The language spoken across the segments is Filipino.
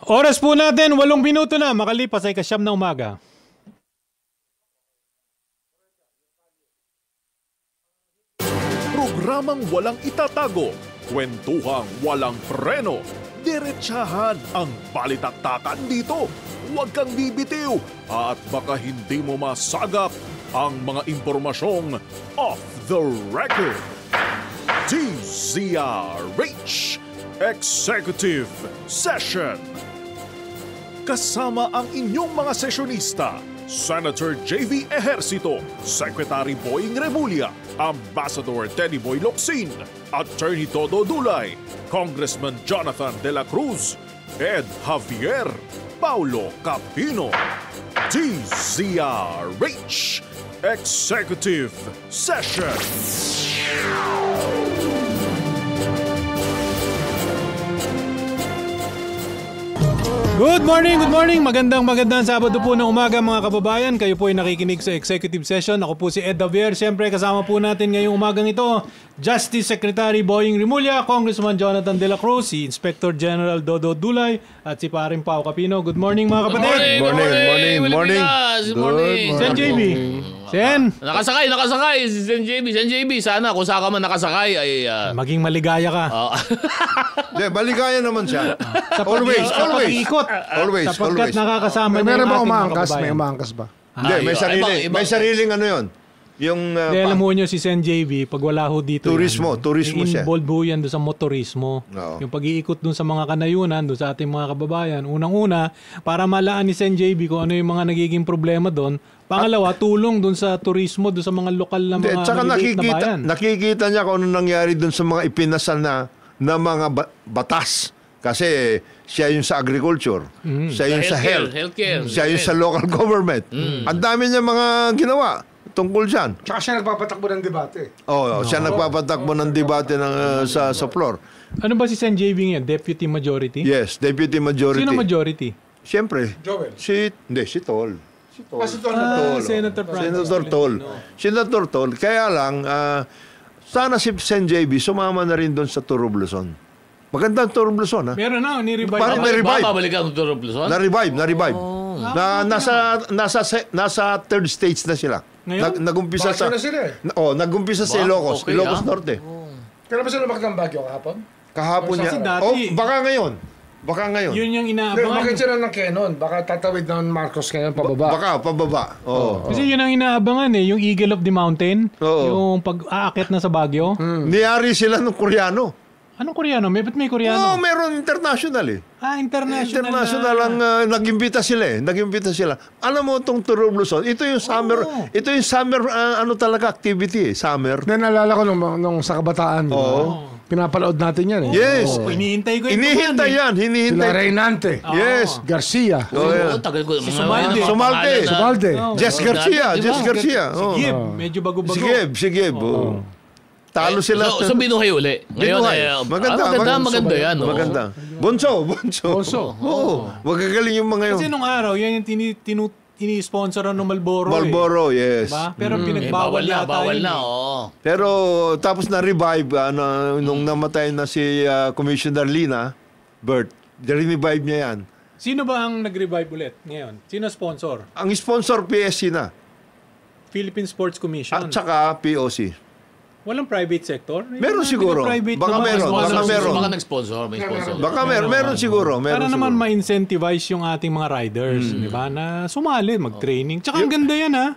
Oras po natin, 8 minuto na. Makalipas ay 9 na umaga. Programang walang itatago, kwentuhang walang preno. Diretsahan ang balitaktakan dito. Huwag kang bibitiw at baka hindi mo masagap ang mga impormasyong off the record. DZRH Executive Session. Kasama ang inyong mga sesyonista, Senator J.V. Ejercito, Secretary Boying Remulla, Ambassador Teddy Boy Locsin, Attorney Todo Dulay, Congressman Jonathan De La Cruz, Ed Javier, Paulo Capino. DZRH Executive Session. Good morning, good morning. Magandang Sabado po ng umaga mga kababayan. Kayo po ay nakikinig sa Executive Session. Ako po si Ed Javier. Siyempre kasama po natin ngayong umagang ito, Justice Secretary Boying Remulla, Congressman Jonathan De La Cruz, si Inspector General Dodo Dulay, at si Paring Pao Capino. Good morning mga kapatid. Good morning. Sen JB. Sen. Nakasakay si Sen JB. Sana kung saan ka man nakasakay ay maging maligaya ka. Hindi, maligaya naman siya. Always. Sapagkat nakakasama niya meron yung ba ating mga umangkas? kababayan. May umangkas ba? Hindi, may sariling ano yun. Yung alam mo nyo si Sen JB, pag wala ho dito turismo siya. Involved ho yan doon sa motorismo. No. Yung pag-iikot doon sa mga kanayunan, doon sa ating mga kababayan. Unang-una, para malaan ni Sen JB kung ano yung mga nagiging problema doon. Pangalawa, tulong doon sa turismo, doon sa mga lokal na mga maliliit na bayan. Nakikita niya kung ano nangyari doon sa mga ipinasal na mga batas. Kasi siya yung sa agriculture, siya yung sa healthcare, siya yung sa local government. Ang dami niya mga ginawa tungkol dyan. Tsaka siya nagpapatakbo ng debate. Siya nagpapatakbo ng debate sa floor. Ano ba si Sen JB ngayon? Deputy Majority? Yes, Deputy Majority. Sino majority? Siyempre. Joel. Si Tol. Senator Tol. Kaya lang, sana si Sen JB sumama na rin doon sa Turub Luzon. Magandang Turub Luzon, ha? Meron na, ni-revive. Parang na-revive. Babalikan ng Turub Luzon? Na-revive. Nasa third stage na sila. Ngayon? Nagumpisa sa... na sila eh. Nagumpisa sa Ilocos. Okay, Ilocos Norte. Kailan ba sila makitang Baguio kahapon? Kahapon niya. Kasi dati- Baka ngayon. Yun yung Hindi, inaabangan. bakit sila ng Kenon? Baka tatawid ng Marcos ngayon pababa. Baka, pababa. Kasi yun ang inaabangan yung Eagle of the Mountain. Oo. Yung pag-aakit na sa Baguio. Niyari sila ng Koreano. Anong Koreano? Ba't may Koreano? Meron international eh. International ang nag-imbita sila. Alam mo itong Turub Luzon, ito yung summer, talaga activity eh, summer. Naalala ko nung sa kabataan. Pinapalood natin yan eh. Yes. Hinihintay ko Hinihintay yan. Sila Reynante. Yes. Garcia. Tagal ko. Si Sumalde. Sumalde. Jess Garcia. Si Gib. Medyo bago-bago. Si Gib. Talo sila. So binuhay uli. Ngayon maganda yan. Maganda. Bonso. Magagaling yung mga yun. Kasi nung araw, yan yung ini-sponsor ng Marlboro. Marlboro, yes. Diba? Pero pinagbawal yata bawal yun. na. Pero tapos na-revive nung namatay na si Commissioner Lina Bert. Revive niya yan. Sino ba ang nag-revive ulit ngayon? Sino sponsor? Ang sponsor PSC na. Philippine Sports Commission. At saka POC. Walang private sector? Meron siguro. Baka meron. Baka nag-sponsor. Baka meron siguro. Para naman ma-incentivize yung ating mga riders, di ba? Na sumali, mag-training. Tsaka ang ganda yan, ha?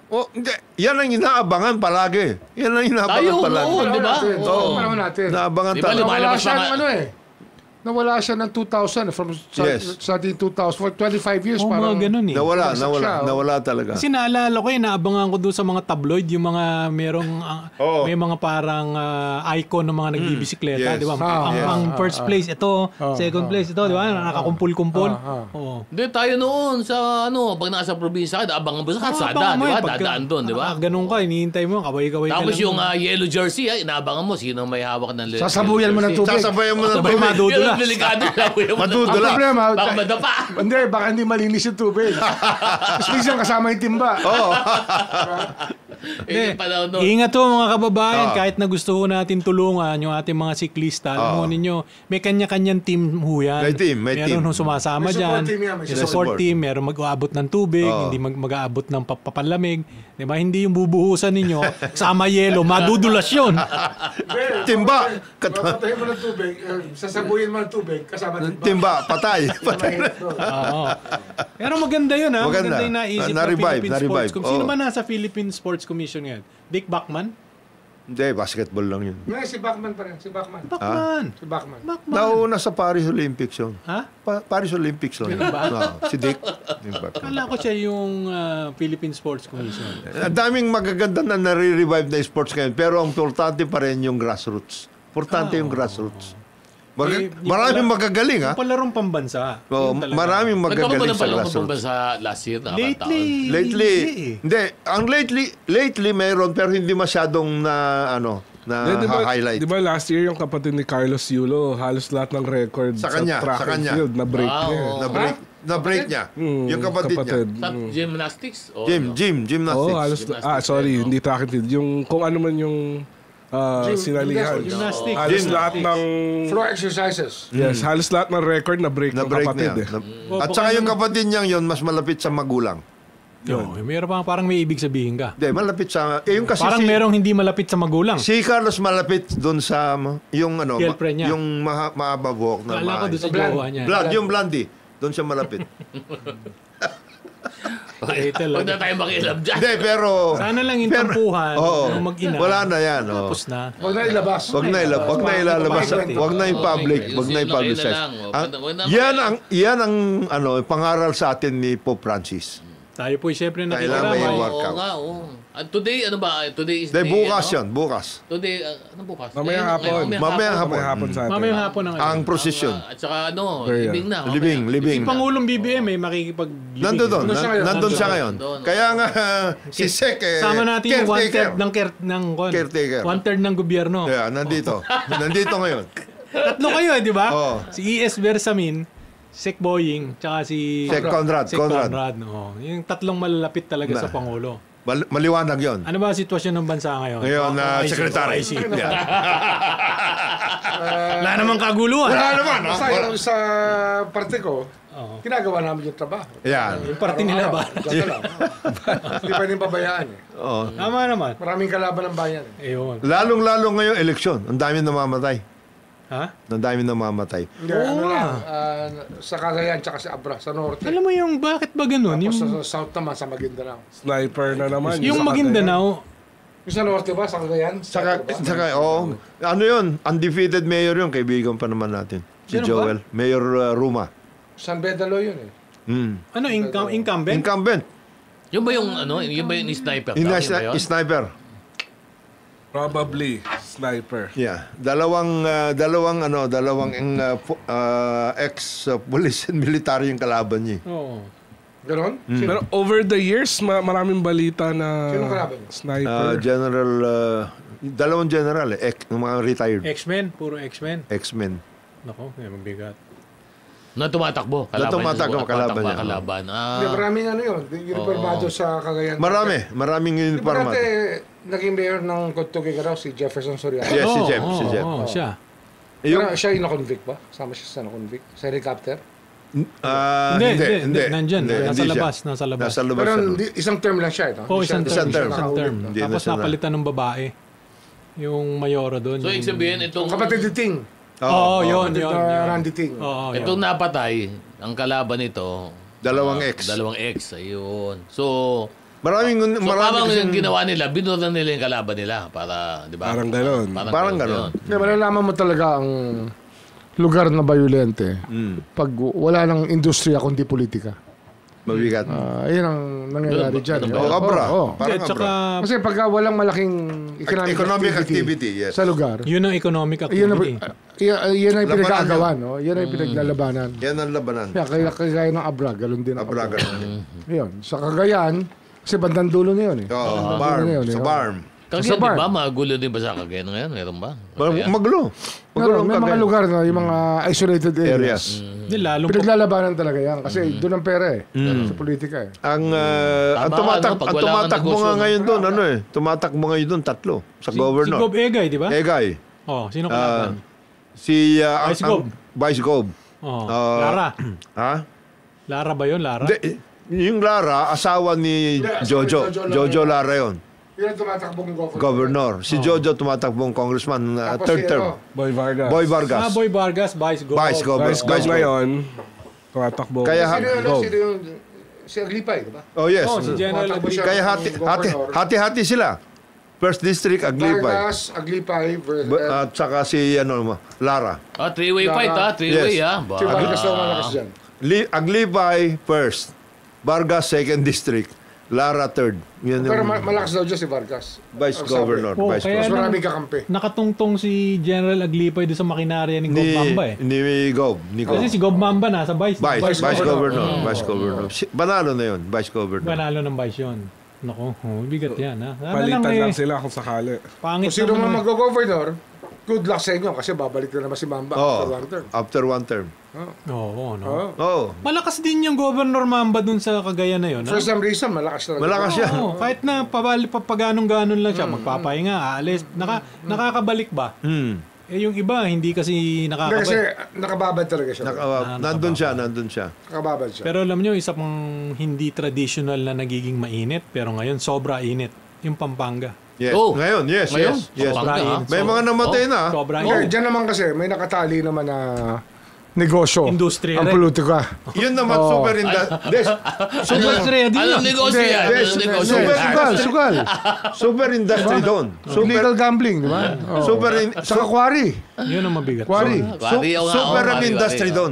Yan ang inaabangan palagi. Yan ang inaabangan palagi. Di ba? Panahon natin. Inaabangan Di ba, talaga. Nawala siya ng nawala siya ng 2000 sa 2000 for 25 years. Mga ganun eh. Nawala talaga. Kasi naalala ko naabangan ko doon sa mga tabloid, yung mga may mga parang icon ng mga nagbibisikleta, Yes. di ba? Ang first place ito, second place ito, di ba? Nakakumpul-kumpul. Hindi, tayo noon sa pag nasa probinsya ka, abangan mo sa kalsada, di ba? Dadaan doon, di ba? Ganun ka, hinihintay mo, kaway-kaway ka lang. Tapos yung yellow jersey, inaabangan mo sino may hawak ng sasabuyan mo ng tubig. Sabay madudula. Delikado na. Madudula. Ang problema, baka madapa. Baka hindi malinis yung tubig. Tapos minsan kasama yung timba. Yung panahon nun. Ingat ho mga kababayan, kahit na gusto ho natin tulungan yung ating mga siklista, alam mo ninyo, may kanya-kanyang team ho yan. May meron team. ho sumasama May support dyan. team yan, may May support. support team, meron mag-aabot ng tubig, hindi mag-aabot ng papalamig. Diba? Hindi yung bubuhusan ninyo, sama yelo, madudulas yun. Timba. Papatayin mo ng tubig, sasabuyin mo ng tubig, kasama timba. Timba, patay. Oo. Pero maganda yun ha. Maganda. Maganda yung naisip ng Na-revive, Philippine na-revive. Sports Commission. Sino Oo. ba nasa Philippine Sports Commission ngayon? Dick Bachman? Hindi, basketball lang yun. Ngayon, si Bachman pa rin, si Bachman. Bachman. Si Bachman. Bachman. Nauna sa Paris Olympics yun. Ha? Paris Olympics yun. Si Dick. Kala ko siya yung Philippine Sports Commission. Ang daming magaganda na nare-revive na sports ngayon, pero ang importante pa rin yung grassroots. Importante yung grassroots. Maraming magagaling, ha? Yung palarong pambansa. Oo, Yun talaga. maraming Nagkaroon ba magagaling ng sa palong grassroots. sa last year? Lately. Hindi. Ang lately meron, pero hindi masyadong highlight. Di ba last year yung kapatid ni Carlos Yulo, halos lahat ng record Sa kanya, track sa and kanya. field, na-break niya. Na-break niya. Yung kapatid niya. Gymnastics? Gymnastics. Oh, halos, sorry, hindi track and field. Yung, kung ano man yung sinalihan. Gymnastics. Halos lahat ng... Floor exercises. Yes, halos lahat ng record na-break ng Na-break kapatid. niya. Eh. At saka yung kapatid niyang yun, mas malapit sa magulang. Meron parang may ibig sabihin ka. Hindi, malapit sa... yung kasi Parang merong hindi malapit sa magulang. Si Carlos malapit doon sa yung Girlfriend niya. yung mahaba buhok na Kala ko doon sa Blonde. jowa niya. Blood, yung blondie. Doon siya malapit. Eh, Huwag na talaga. tayo makialam dyan. Hindi, pero... Sana lang yung tampuhan Oo. ng mag-ina. Wala na yan. Tapos na. Huwag na ilabas. Wag na ilalabas. Wag na yung public. Wag na yung publicize. Yan ang pangaral sa atin ni Pope Francis. Tayo po siyempre Kailangan may nakikiramay. workout. Oo nga, oo. Today, ano ba? Today is Dahil bukas ano? yun, bukas. Today, ano bukas? Mamayang hapon. Mamayang hapon. May hapon sa atin. Mamayang hapon na ngayon. Ang procession. At saka ano, Very libing na. Libing. Si Pangulong BBM makikipag-libing. Nandun doon. Nandun siya Nandun. ngayon. Kaya nga, si Sek, Sama natin yung caretaker. one-third Caretaker. ng gobyerno. Yeah, nandito. Nandito ngayon. Tatlo kayo, di ba? Oo. Si E.S. Bersamin, Sek Boying, tsaka si... Sek Conrad. Sek Conrad. No. Yung tatlong malalapit talaga sa Pangulo. Maliwanag yon. Ano ba ang sitwasyon ng bansa ngayon? Ngayon, IC. secretary. IC. Yeah. Wala namang kaguluhan. Wala naman. Basta yung sa parte ko, ginagawa namin yung trabaho. Yan. Yung party nila ba? Ganda lang. Hindi pwedeng pabayaan eh. Oo. Tama naman. Maraming kalaban ng bayan eh. Ayun. Lalong-lalo ngayon, eleksyon. Ang dami namamatay. Ha? Ang dami namamatay. Hindi, ano lang, sa Cagayan tsaka sa Abra, sa Norte. Alam mo yung bakit ba ganun? Tapos Yung, sa South naman, sa Maguindanao. Sniper na naman. yung sa Maguindanao, Yung sa Norte ba, sa Cagayan? Saka, ano yun? Undefeated mayor yun. Kaibigan pa naman natin. Si Sino ba? Joel. Mayor Ruma. San Bedalo yun eh. ano, incumbent? Incumbent. Yung ba yung, ano, yung ba yung sniper? Yun ba yun? Sniper. Probably sniper. Yeah. Dalawang ex-police and military yung kalaban niya. Oo. Ganon? Pero over the years, maraming balita na Sino kalaban? sniper. Dalawang general ng mga retired X-Men, puro X-Men. X-Men. Nako, mabigat. Na tumatakbo. Na tumatakbo, kalaban niya. Kalaban. Hindi, maraming ano yun. Uniformado sa Cagayan. Maraming Di ba uniform. dati, naging mayor ng Cotuque ka raw, si Jefferson Soriano. Yes, si Jeff. Oo, siya. Pero siya yung na-convict ba? Sama siya sa na-convict? Sa helicopter? Hindi. Nandyan. Nasa hindi siya. labas. Nasa labas. Nasa labas. Pero ano. isang term lang siya. No? Oo, isang Isang term. term. Isang term. Hindi Tapos na siya napalitan ng babae. Yung mayora doon. So, ibig sabihin, itong, Kapatid ni Ting. Oo, yun. Randy Ting. Oo, yun. itong napatay, ang kalaban nito, Dalawang ex. Dalawang ex, ayun. So Maraming parang yung kasing- ginawa nila, binura nila yung kalaban nila para, di ba? Parang ganon. Parang ganon. Kaya malalaman mo talaga ang lugar na bayulente pag wala ng industriya kundi politika. Mabigat. Ayun ang nangyayari dyan. Ganun ba? Oo, abra. Oo. Parang At saka, abra. Kasi pagka walang malaking Economic activity, yes. sa lugar, yun ang economic yun ang, activity. yun ang Labanan pinag-aagawan. No? Yun ang pinaglalabanan. Yan ang labanan. Kaya kagaya ng Abra, galon din ang Abra, Abra. ganun. Yun. Sa Cagayan, kasi bandang dulo na yun eh. Oo, Bandang barm. dulo na yun, Sa eh. barm. Cagayan, bar. di ba? Magulo din ba sa Cagayan ngayon? Meron ba? Maglo. Meron, may mga Cagayan. lugar na yung mga isolated areas. Areas. Hindi, lalong Pinaglalabanan talaga yan kasi doon ang pera sa politika eh. Ang Tama, pag wala kang tumatakbo negosyo, nga no? ngayon doon, tumatakbo ngayon doon, 3 sa si governor. Gob Egay, di ba? Egay. Oh, sino kalaban? Vice Gob. Vice Gob. Oh, Ah, Lara. Ha? Lara ba yun? Lara? Hindi, yung Lara, asawa ni Jojo. Jojo Lara yun. Yun ang tumatakbong Governor. Si Jojo tumatakbong congressman, third term. Boy Vargas. Boy Vargas. Boy Vargas, Vice Gob. Vice Gob. Vice Gov ngayon, tumatakbo. Kaya, Sino yung si Aglipay, di ba? oh yes. Oh, si General Tumatakbo siya Kaya ng hati-hati sila. First District, Aglipay. Vargas, Aglipay, At saka si Lara. Three-way fight, Three-way, Yes. Ba? si Vargas daw malakas dyan. Aglipay first. Vargas second district. Lara third. Yan Pero yung malakas daw dyan si Vargas. Vice Ang Governor. Oh, Vice kaya Mas Governor. maraming kakampi. nakatungtong si General Aglipay doon sa makinarya ni Gob Mamba eh. Ni Gob. Ni Gob. Kasi si Gob Mamba nasa Vice. Vice Governor. Mm. Vice Governor. Banalo na yun. Vice Governor. Panalo ng Vice yun. Naku, bigat yan ha. Sana Palitan lang lang sila kung sakali. Pangit Kung sino naman man eh. mag-governor, good luck sa inyo kasi babalik na naman si Mamba after one term. After one term. Oo, no. Oh. Oh. Malakas din yung Governor Mamba dun sa Cagayan na yun. For some reason, malakas talaga. Malakas siya. Oo, kahit na papaganong-ganon lang siya, magpapahinga, aalis, nakakabalik ba? Eh yung iba, hindi kasi Hindi kasi nakakabalik. nakababad talaga siya. Nandun siya. Nakababad siya. Pero alam nyo, isa pang hindi traditional na nagiging mainit, pero ngayon sobra init. Yung Pampanga. Yes. Oh. Ngayon, yes. Pampanga, Sobra, May mga namatay na. Sobra Okay, init. dyan naman kasi, may nakatali naman na negosyo. Industriya Ang rin. politika. Yun naman, super Industriya din Anong yun. negosyo yan? Yes, Anong negosyo super yan? Sugal. super industry doon. Illegal gambling, di ba? Oh. Saka quarry. Yun ang mabigat. Quarry. Wari, oo nga, Super oo, ang wari, industry wari. doon.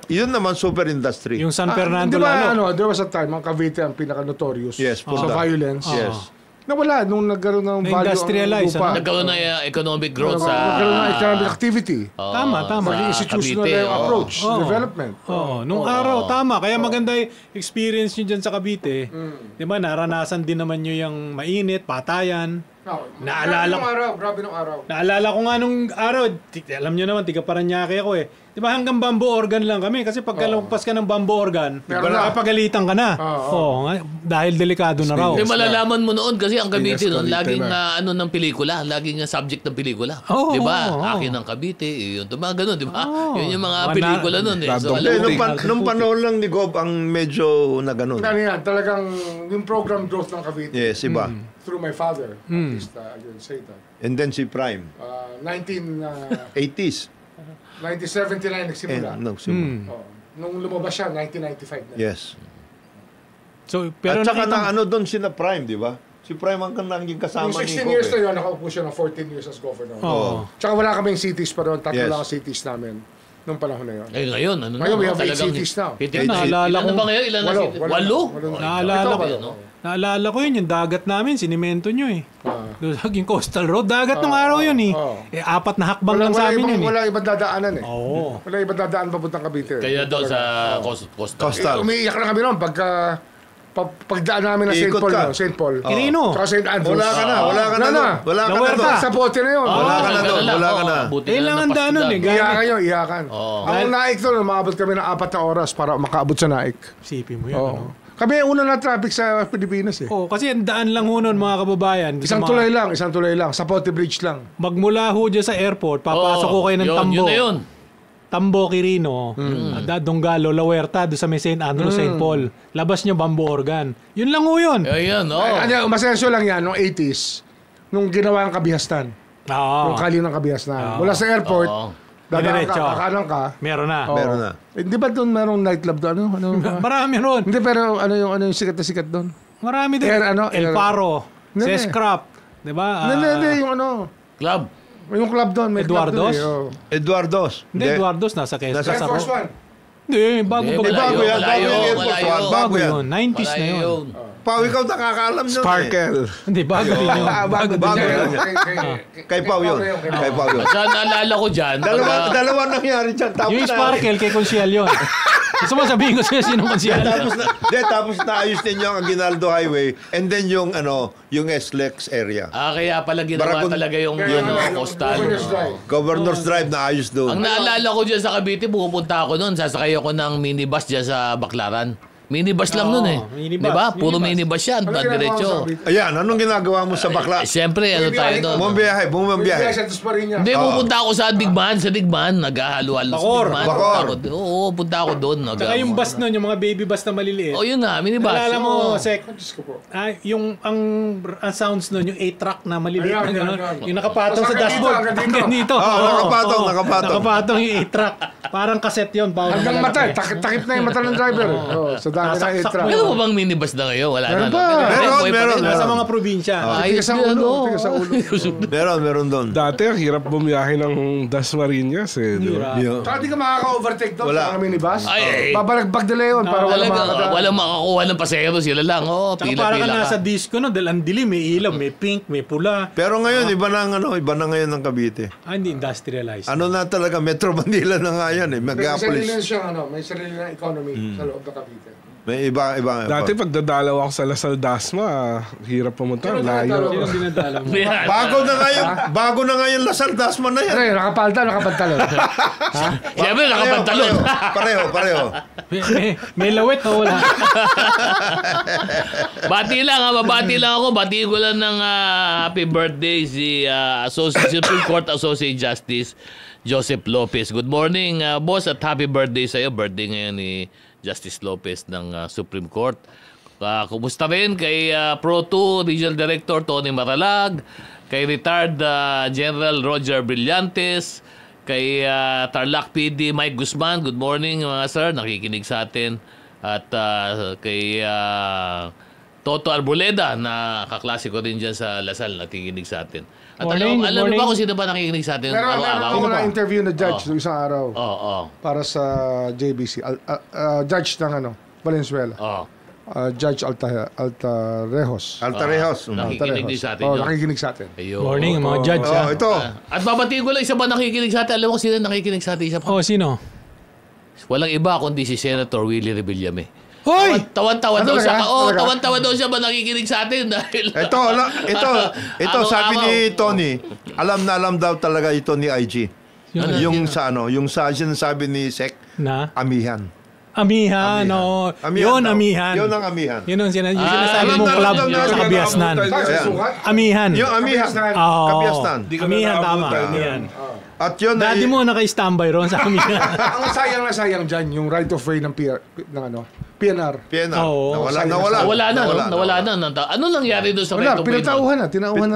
Yun naman super industry. Yung San Fernando Di ba, lalo. there was a time, ang Cavite ang pinaka-notorious Yes, sa punta. violence. Yes. Nawala nung nagkaroon ng value ang Na-industrialize, lupa. Nagkaroon na economic growth sa... Nagkaroon ng economic activity. Oo, Tama. sa Maging institutional Cavite, na yung oo. approach, Oo. development. Oo, nung araw, tama. Kaya maganda yung experience nyo dyan sa Cavite. Di ba, naranasan din naman nyo yung mainit, patayan. Naalala ko. Grabe nung araw. Naalala ko nga nung araw, alam nyo naman, tiga Paranaque ako eh. Di ba hanggang bamboo organ lang kami? Kasi pagka lumagpas ka ng bamboo organ, Meron na. napagalitan ka na. Oo, nga, dahil delikado na raw. Hindi malalaman mo noon kasi ang Cavite Yes, noon Cavite laging na. ano ng pelikula, laging subject ng pelikula. Oo, 'Di ba? oo. Akin ang Cavite, yun, mga ganun, 'di ba? Oo. Yun yung mga Mana- pelikula noon eh. So, Dadong alam mo, Nung panahon lang ni Gob ang medyo na ganun. Ano yan, talagang yung program growth ng Cavite Yes, iba. through my father, artista, again, Satan. And then si Prime. 80s. 1979 nagsimula. Oh. Nung lumabas siya, 1995 na. Yes. So, pero At saka nakita- ano doon sina Prime, di ba? Si Prime ang naging kasama Yung ni 16 Gob. years na yun, nakaupo siya ng 14 years as governor. Oo. Tsaka wala kaming cities pa doon, tatlo Yes. lang ang cities namin nung panahon na yun. eh ngayon, ano Ngayon, we na, have 8 talagang cities now. hitik- Naalala Ilan na ko- ba ngayon? Ilan na city? Walo? Naalala Ito, ko, walo. naalala ko yun, yung dagat namin, sinimento nyo eh. Ah. Doon sa yung coastal road, dagat nung araw yun eh. Oo. Eh, 4 na hakbang lang sa amin yun eh. Wala ibang dadaanan eh. Oo. Wala ibang dadaan papuntang Cavite. Kaya daw sa Costa. Costa. Umiiyak na kami noon pagka pagdaan namin ng St. Iikot Paul. ka. No? St. Paul. Quirino. Tsaka St. Andrews. Wala ka na. Wala ka na. Wala na. Wala ka na Lawerta. doon. Sa bote na yun. Wala ka na doon, wala ka na. Eh, lang ang daanan eh. Iyakan yun, iyakan. Oo. Ang naik doon, umabot kami ng 4 na oras para makaabot sa naik. Sipin mo yun. Oo. ano? Kami ang una na traffic sa Pilipinas eh. Oo, kasi ang daan lang ho nun, mga kababayan. Isang tulay lang. Sa Pote Bridge lang. Magmula ho dyan sa airport, papasok ko kayo ng Tambo. Yun na yun. Tambo, Quirino, Donggalo, Lawerta, doon sa may St. Andrew, St. Paul. Labas nyo, Bamboo Organ. Yun lang ho yun. Ayan, oo. Umasensyo lang yan, noong 80s, nung ginawa ang Kabihastan. Oo. Yung kali ng Kabihastan. Mula sa airport, Oo. dadaan Diretso. ka, kakanan ka. Meron na. Oo. Meron na. Eh, di ba doon merong nightclub doon? Marami ron. Hindi, pero ano yung sikat na sikat doon? Marami din. Air, ano, El air- Faro, Hindi. Sescrap. Diba? Hindi, yung ano, Club. yung club doon. May club Eduardo's? doon eh, oh. Eduardo's. Hindi, Eduardo's nasa Quezon. Nasa Air Sa Force One. Hindi, bago Eh, ba? malayo, Bago yan, malayo, bago yung Air Force malayo. One, bago yan. 90s na yun. Pao, ikaw nakakaalam nyo. Sparkle. Hindi, bago din yun. Bago din Bago yan. lang yan. Kay Pao yun. Kay Pao yun. Saan naalala ko dyan? Dalawa nangyari dyan. Tapos Yung sparkle kay Consial yun. Gusto mo sabihin ko sa'yo sinong Consial? Tapos naayos ninyo ang Aguinaldo Highway and then yung yung SLEX area. Kaya pala ginawa Baragon- talaga yung coastal. Governor's Drive naayos doon. Ang naalala ko dyan sa Cavite, pupunta ako noon, sasakay ako ng minibus dyan sa Baclaran. Minibus lang nun minibus, Di ba? Puro minibus yan, diretso. Ayan, anong ginagawa mo sa bakla? Siyempre, ano tayo doon? Bumabiyahe. Sa Dasmariñas. Hindi, pupunta ako sa Digman, naghahalo-halo Bakor. sa Digman. Bakor. Oo, punta ako doon. Tsaka yung bus nun, yung mga baby bus na maliliit. Yun nga, minibus. Naalala mo, Oo. Sek, yung ang sounds nun, yung 8-track na maliliit na gano'n. Yung nakapatong sa dashboard. Hanggang dito. nakapatong. Nakapatong yung 8-track. Parang cassette yun. Hanggang mata, takip na yung mata ng driver. Sa dami ng Nasaksak itra. mo. Meron ba bang minibus na ngayon? Wala Meron na. pa. Meron. Nasa mga probinsya. Ayos Tigas ang yun, ulo, oo. tigas ang ulo. Meron doon. Dati, ang hirap bumiyahe ng Dasmariñas eh. di ba? Hirap. Saka di ka makaka-overtake doon Wala. sa mga minibus. Ay. Babalagbag nila yun para wala Talaga, makakadaan. walang makakuha ng pasero, sila lang. Tsaka parang ka Pila-pila nasa ka. disco no, dahil ang dilim, may ilaw, may pink, may pula. Pero ngayon, iba na ngayon ng Cavite. Hindi industrialized. Ano na talaga, Metro Manila na nga yan eh. May sarili Megapolis. siyang may sarili na economy sa loob ng Cavite. May iba. Dati pagdadalaw ako sa Lasal Dasma, hirap pumunta. Sino Layo. Sino dinadala mo? Yan. Bago na ngayon Lasal Dasma na yan. Ano yun, nakapantalon. Siyempre, nakapantalon. Pareho. May lawet o wala? Bati lang ako. Bati ko lang ng happy birthday si Supreme Court Associate Justice Joseph Lopez. Good morning, boss, at happy birthday sa'yo. Birthday ngayon ni Justice Lopez ng Supreme Court. Kumusta rin kay Pro 2 Regional Director Tony Maralag, kay retired General Roger Brillantes, kay Tarlac PD Mike Guzman. Good morning mga sir, nakikinig sa atin. At kay Toto Arboleda, na kaklase ko rin dyan sa Lasal, nakikinig sa atin. At Morning, alam mo morning. ba kung sino ba nakikinig sa atin? Meron Araw-araw? ako na interview na judge noong isang araw Oo. para sa JBC. Judge ng Valenzuela. Oo. Judge Altarejos. Altarejos. Nakikinig din sa atin. yun. Nakikinig sa atin. Ayun. Morning, mga judge. Oh, ito. At babatiin ko lang, isa ba nakikinig sa atin? Alam mo kung sino nakikinig sa atin? Isa pa. Oh, sino? Walang iba kundi si Senator Willie Revillame. Hoy! Tawan-tawan Ano daw siya. talaga? Oo, Talaga? tawan-tawan daw siya ba nakikinig sa atin? Dahil Ito sabi ni Tony, alam na alam daw talaga ito ni IG. Ano? Yung sa sinasabi ni Sec, Na? amihan. Amihan, oo. Yun, daw. amihan. Yun ang amihan. Yun ang sinasabi alam mong na club alam na sa alam Kabiasnan. na Saan sa Ayan. sukat? Amihan. Yung amihan. Oo. Kabiasnan. Di ka na Amihan, tama. naabutan. Amihan. At yun Dati ay, mo naka-standby ron sa amihan. Ang sayang na sayang dyan, yung right of way ng PNR. PNR. Oo. Nawala. Nawala na. Ano nangyari doon sa Wala, Metro Pinoy? tinauhan na. Tinauhan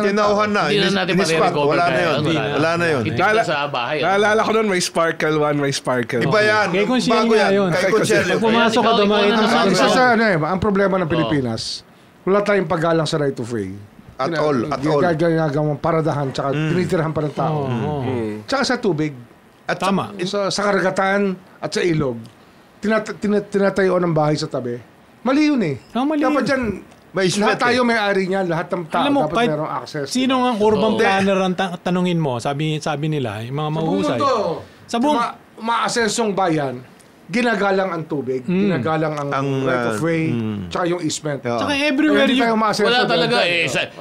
na. Hindi na natin Inispat. ma-recover Wala na kaya, yun. wala Wala na yun. Itik na sa bahay. Naalala ko nun, may Sparkle 1, may Sparkle 2. Iba yan. Kay Consiel Bago nga yan. yun. Kay Consiel. Pag pumasok ka doon, makita mo Ikaw, Isa sa sa ang problema ng Pilipinas, wala tayong paggalang sa right of way. At all. Ginagawang paradahan, tsaka tinitirahan pa ng tao. Tsaka sa tubig, At Tama. sa karagatan at sa ilog, tinatayuan ng bahay sa tabi. Mali yun eh. Mali Dapat yun. dyan, May lahat ismet tayo may-ari niyan, lahat ng tao Alam mo, dapat kahit merong access. sino ang urban Oo. planner ang tanungin mo? Sabi nila, yung mga mahuhusay. Sa buong... Maasensong bayan, ginagalang ang tubig, ginagalang ang right of way, tsaka yung easement. Tsaka everywhere Hindi you... tayo maasenso. Wala dyan. talaga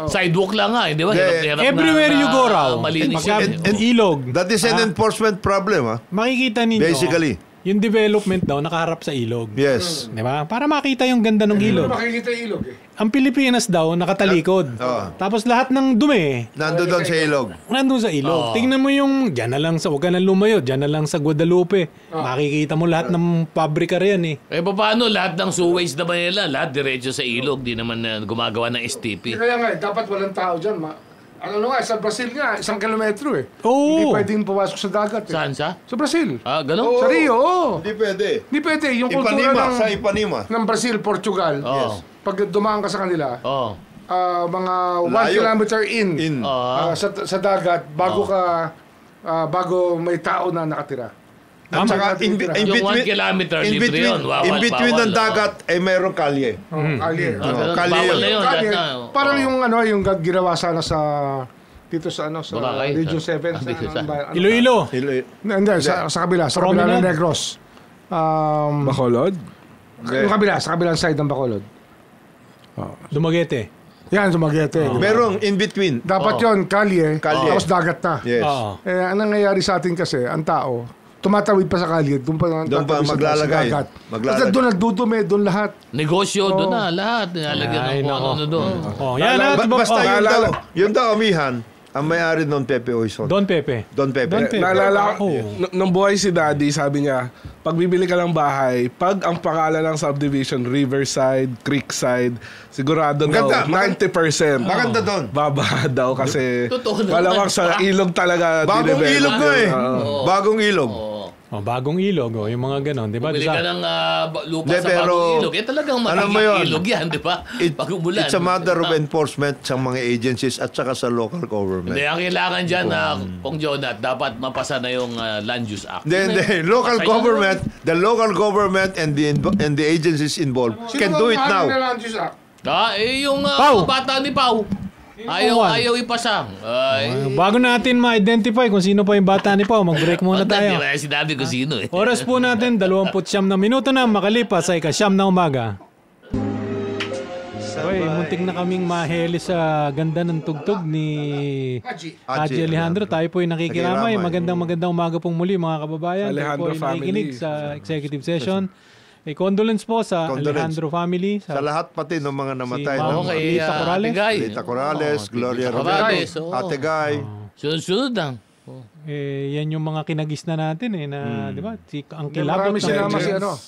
sidewalk lang nga, di ba? Hirap Everywhere you go raw. Malinis Pagka yan. ilog. that is an enforcement problem, ha? Makikita ninyo. Basically. Yung development daw nakaharap sa ilog. Yes. Di ba? Para makita yung ganda ng Hindi ilog. mo makikita yung ilog eh. Ang Pilipinas daw nakatalikod. Tapos lahat ng dumi Nando doon sa ilog. nandun sa ilog. Tingnan mo yung dyan na lang sa, huwag ka na lumayo, dyan na lang sa Guadalupe. Makikita mo lahat ng pabrika riyan eh. Paano lahat ng seways na Manila, lahat diretso sa ilog, di naman gumagawa ng STP. Kaya nga, dapat walang tao dyan. Ano nga, sa Brazil nga, 1 kilometro eh. Oo. Hindi pwedeng pumasok sa dagat eh. Saan sa? Sa Brazil. Ganun? Sa Rio, oo. Hindi pwede. Hindi pwede. Yung kultura Sa Ipanema. ng Brazil, Portugal, Oo. pag dumaan ka sa kanila, Oo. mga 1 Layo. kilometer in, Oo. sa dagat, bago may tao na nakatira. At saka Yung 1 kilometer, libre yun. in between ng Bawal. dagat, ay mayroong kalye. Kalye. kalye Bawal yun. na yun. Kalye. lahat na. Parang yung ginawa sana sa dito sa Boracay. Region 7 Iloilo. Hindi, sa kabila ng Promenade. Negros. Bacolod? Yung kabila, sa kabilang side ng Bacolod. Dumaguete. Yan, Dumaguete. Merong in between. Dapat yon kalye, Kalye. tapos dagat na. Yes. Oo. Ang nangyayari sa atin kasi, ang tao, tumatawid pa sa kalye, doon pa tatawid sa maglalagay. dagat. Maglalagay. Kasi doon nagdudumi, doon lahat. Negosyo, doon na. Lahat. Nilalagyan Ay, ng kung nako. ano doon. Oh, yan na. Basta Oh, yun daw amihan, ang may-ari Don Pepe Oison. Don Pepe. Don Pepe. Don Pepe. Naalala ko, Oh. nung buhay si Daddy, sabi niya, pag bibili ka ng bahay, pag ang pangalan ng subdivision, Riverside, Creekside, sigurado daw, Maganda, 90%. Maganda doon. Baba daw kasi Totoo naman. malamang sa ilog talaga. Bagong dinevelop ilog na yun. eh. Oo. Bagong ilog. Oh, bagong ilog. Oh, yung mga ganon. Di ba? Bumili ka ng lupa Hindi, sa pero, bagong ilog. Talagang alam mo magiging yun, ilog yan, di ba? Pag umulan. It's a matter of enforcement sa mga agencies at saka sa local government. Hindi, ang kailangan dyan na, Kung Jonat, dapat mapasa na yung Land Use Act. Hindi. Local Pasay na government, the local government and the agencies involved can do it now. Yung Pau. bata ni Pau. Ayaw ipasa. Ay, Bago natin ma-identify kung sino pa yung bata ni Pao, mag-break muna tayo. Hindi sinabi ko sino eh. Oras po natin, 29 na minuto na makalipas ay ika-9 na umaga. Oy, muntik na kaming maheli sa ganda ng tugtog ni Haji Alejandro. Tayo po ay nakikiramay. Magandang umaga pong muli mga kababayan. Tayo Alejandro po ay nakikinig family. sa executive session. Condolence po sa Alejandro family. Sa lahat pati ng mga namatay. Si Ma'am ng kay- Lisa Corrales. Ate Guy. Lita Corrales, Gloria Corrales, Rodriguez, oo. Ate Guy. Sunod-sunod lang. Yan yung mga kinagis na natin na, di ba? Ang Marami kilabot sinama Legends.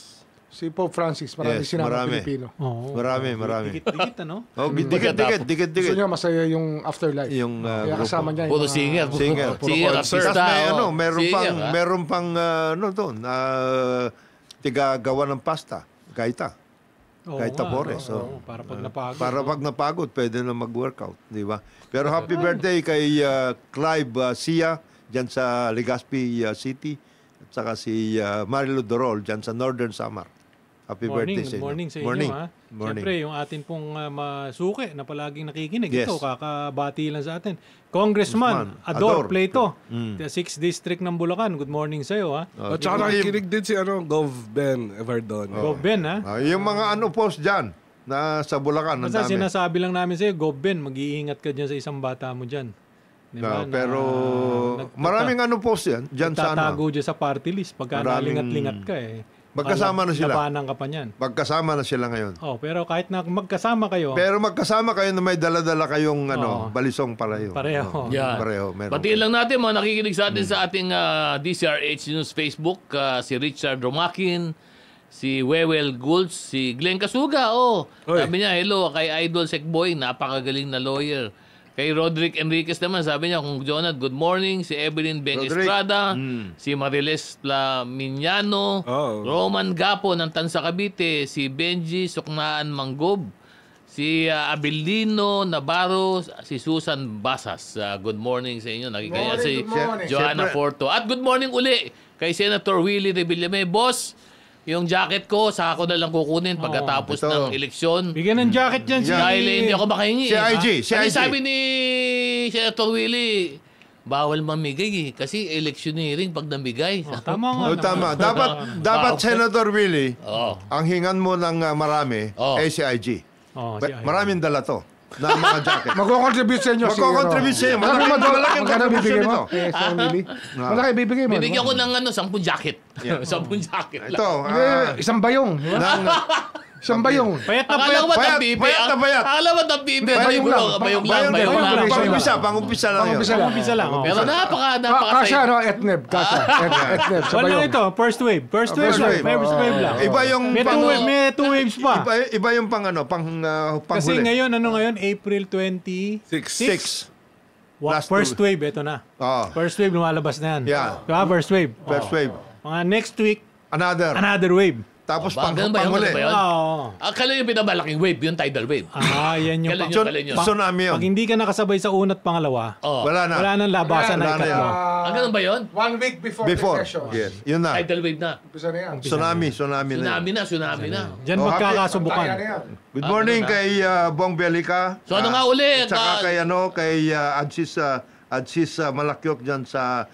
si Pope Francis. Marami Yes, sinama marami. Pilipino. Oo. Marami. Dikit-dikit, ano? Oh, Gusto dikit. niya masaya yung afterlife. Yung Kaya grupo. kasama niya Puro mga- singer. Singer. Singer, Tapos artista. may Singer, meron pang doon, tiga-gawa ng pasta, gaita. Oo Kahit nga, Tapores. oo, para pag napagod. Para pag napagod, pwede na mag-workout, di ba? Pero happy birthday kay Clive Sia, dyan sa Legazpi City, at saka si Marilu Dorol, dyan sa Northern Samar. Happy birthday sa inyo. Morning sa inyo, Morning. ha? Morning. Siyempre, yung atin pong masuki na palaging nakikinig. Yes. Ito, kakabati lang sa atin. Congressman Ador Ador. Plato, the 6th District ng Bulacan. Good morning sa iyo, ha? At saka nakikinig din si Gov Ben Everdon. Gov Ben, ha? Yung mga post dyan, na sa Bulacan, ang Basta dami. sinasabi lang namin sa iyo, Gov Ben, mag-iingat ka dyan sa isang bata mo dyan. Di ba? No, pero maraming post yan, dyan sa Tatago dyan sa party list pagka Maraming- nalingat-lingat ka eh. Magkasama na sila. Labanan ka pa niyan. Magkasama na sila ngayon. Oh, pero kahit na magkasama kayo, Pero magkasama kayo na may dala-dala kayong Oo. balisong pareho. pareho. Yan. Pareho. Meron. Batiin lang natin mga nakikinig sa atin sa ating DCRH News Facebook, si Richard Romakin, si Wewel Gultz, si Glenn Kasuga. Sabi niya, hello, kay Idol Sekboy, napakagaling na lawyer. Kay Roderick Enriquez naman, sabi niya, kung Jonat, good morning. Si Evelyn Beng Roderick. Estrada, si Mariles Plamiñano, Oh. Roman Gapo ng Tansa Cavite, si Benji Suknaan Manggob, si Abilino Navarro, si Susan Basas. Good morning sa inyo. Nakikaya si good morning. Joanna Siyempre. Forto. At good morning uli kay Senator Willie Revillame. Boss, yung jacket ko, saka ko na lang kukunin pagkatapos ito. ng eleksyon. Bigyan ng jacket dyan si... Dahil hindi ako makahingi. Si IG, si Kasi IG. sabi ni Senator Willie, bawal mamigay kasi electioneering pag namigay. Tama nga. Oh, tama. Dapat Senator Willie, Oo. ang hingan mo ng marami Oh. ay si IG. Oh, Maraming dala to na mga jacket. Magko-contribute sa inyo. Magko-contribute sa inyo. Malaking Magkano contribution bibigay mo? ito. Family. Malaki bibigay mo. Bibigyan ko ng 10 jacket. 10 jacket lang. Ito. Isang bayong. Isang bayong. Payat na Akala payat. ko ba payat, tampipi? payat na payat. Akala mo tampipi? Bayong lang. Bayong Bayong lang. Pang-umpisa lang yun. Pang-umpisa lang. Umpisa lang. Oh. Pero Kasha, napaka-say. no? Etneb. Kasha. Etneb. Sa Wala bayong. ito, first wave. First wave First lang. wave. First wave lang. Iba yung May two waves pa. Iba yung Kasi panghuli. ngayon, April 26. 6. Last First two. wave, ito na. Oh. First wave, lumalabas na yan. Yeah. Diba? First wave. First Oh. wave. Mga next week, Another. another wave. Tapos Ganun ba yun? panghuli. Ganun ba yun? Oo. Kailan yung pinamalaking wave? Yung tidal wave. Yan yung... Kailan Tsun- Kailan yun? Tsunami yun. Pag hindi ka nakasabay sa una't pangalawa, Oh. Wala na. wala nang labasan Wala na na ikatlo. yan. Ganun ba yun? 1 week before Before. the session. Yes. Yun na. Tidal wave na. Umpisa na yan. Tsunami na yun. Tsunami na. Diyan Oh, magkakasubukan. Kaya na yan. Good morning kay Bong Belica. So, ano nga uli? At saka kay Adsis Malakyok dyan sa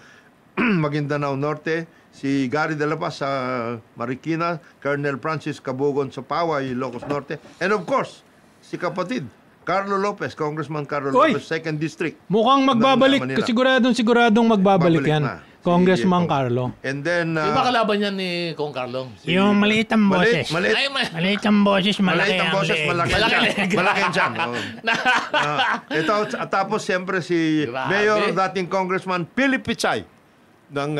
Maguindanao Norte. Si Gary de la Paz sa Marikina. Colonel Francis Cabugon sa Paway, Ilocos Norte. And of course, si kapatid, Carlo Lopez, Congressman Carlo Oy! Lopez, 2nd District. Mukhang magbabalik. Manila. Siguradong magbabalik yan. na. Congressman Si, Carlo. And then, Yung ba kalaban niya ni Kong Carlo? Yung maliit ang boses. maliit, Ay, Maliit ang boses, malaki maliit ang ang boses, leeg. malaki ang Malaki tiyan. leeg. Malaki ang tiyan. Oo. Ito, tapos siyempre si Grabe. Mayor, dating Congressman Philip Pichay ng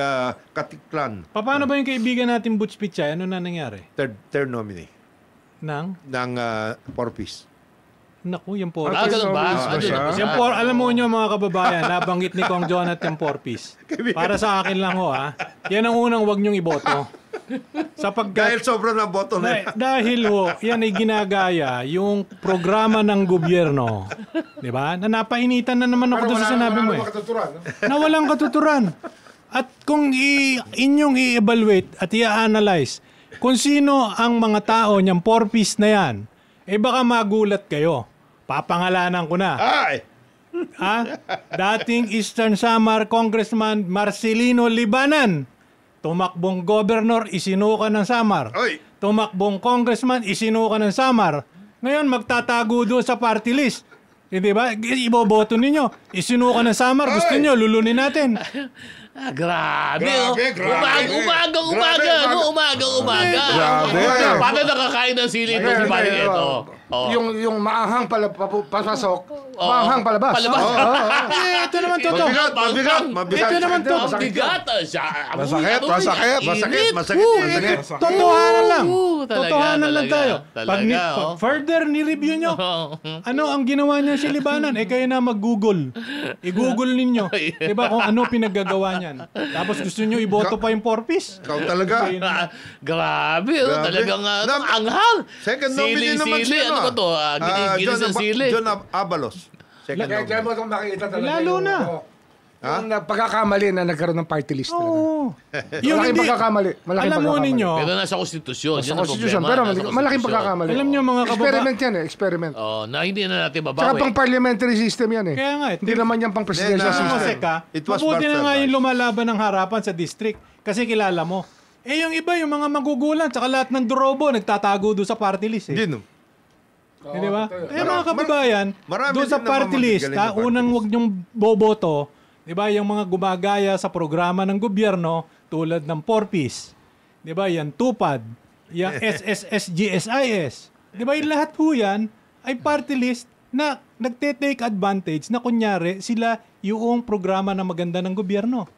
Katiklan, Paano ba yung kaibigan natin Butch Pichay? Ano na nangyari? third nominee Nang? ng Porpis. Naku, yung por. Ganun ba? Ah, Ano siya? na ba siya? Yung por, alam mo nyo mga kababayan, nabanggit ni Kong Jonathan Porpis. Para sa akin lang ho yan ang unang wag nyong iboto. Dahil Sapagkat sobrang ng boto na dahil ho, yan ay ginagaya yung programa ng gobyerno. Di ba? Na napainitan na naman ako doon sa sinabi mo eh. Na walang katuturan. At kung inyong i-evaluate at i-analyze kung sino ang mga tao niyang porpis na yan, baka magulat kayo. Papangalanan ko na. Ay! Dating Eastern Samar Congressman Marcelino Libanan. Tumakbong governor, isinuka ng Samar. Oy! Tumakbong congressman, isinuka ng Samar. Ngayon, magtatago doon sa party list. Di ba? Iboboto ninyo. Isinuka ng Samar. Gusto nyo, lulunin natin. Grabe, Grabe. Umaga. Grabe. Paano nakakain ng sili ito si Manny ito? Yung maanghang pasok, maanghang palabas. Palabas. Ito naman totoo. Mabigat. Ito naman to. Ang bigat. Masakit. Totohanan lang. Talaga, Totohanan lang talaga. tayo. Talaga, Pag further ni-review nyo, ano ang ginawa niya si Libanan? Kayo na mag-google. I-google ninyo. Diba kung ano pinaggagawa niyan. Tapos gusto nyo iboto pa yung porpis? Ikaw talaga. Grabe, Grabe. talagang Na- anghang. Second nominee naman Sili, siya. ano ba to? Ginis ng sili. John Abalos. Second Kaya nominee. mo itong makikita talaga. Lalo na. Yung pagkakamali na nagkaroon ng party list talaga. Oo. Malaking pagkakamali. Malaking Alam mo pagkakamali. ninyo, Pero nasa konstitusyon. Sa Yan ang Constitution, problema, pero nasa malaking konstitusyon. pagkakamali. alam nyo mga Experiment yan experiment. Oh, na hindi na natin Tsaka babawi. pang parliamentary system yan Kaya nga, Hindi naman yan pang presidential Then, system. Jose ka, It was mabuti na Barcelona. nga yung lumalaban ng harapan sa district kasi kilala mo. Yung iba, yung mga magugulan, tsaka lahat ng durobo, nagtatago doon sa party list. Hindi no. Di ba? Mga kababayan, marami doon sa din party naman list, magagaling na party unang list. wag niyong boboto, di ba, yung mga gumagaya sa programa ng gobyerno tulad ng Porpis, di ba, yan Tupad, yung SSSGSIS, di ba, yung lahat po yan ay party list na nagte-take advantage na kunyari sila yung programa na maganda ng gobyerno.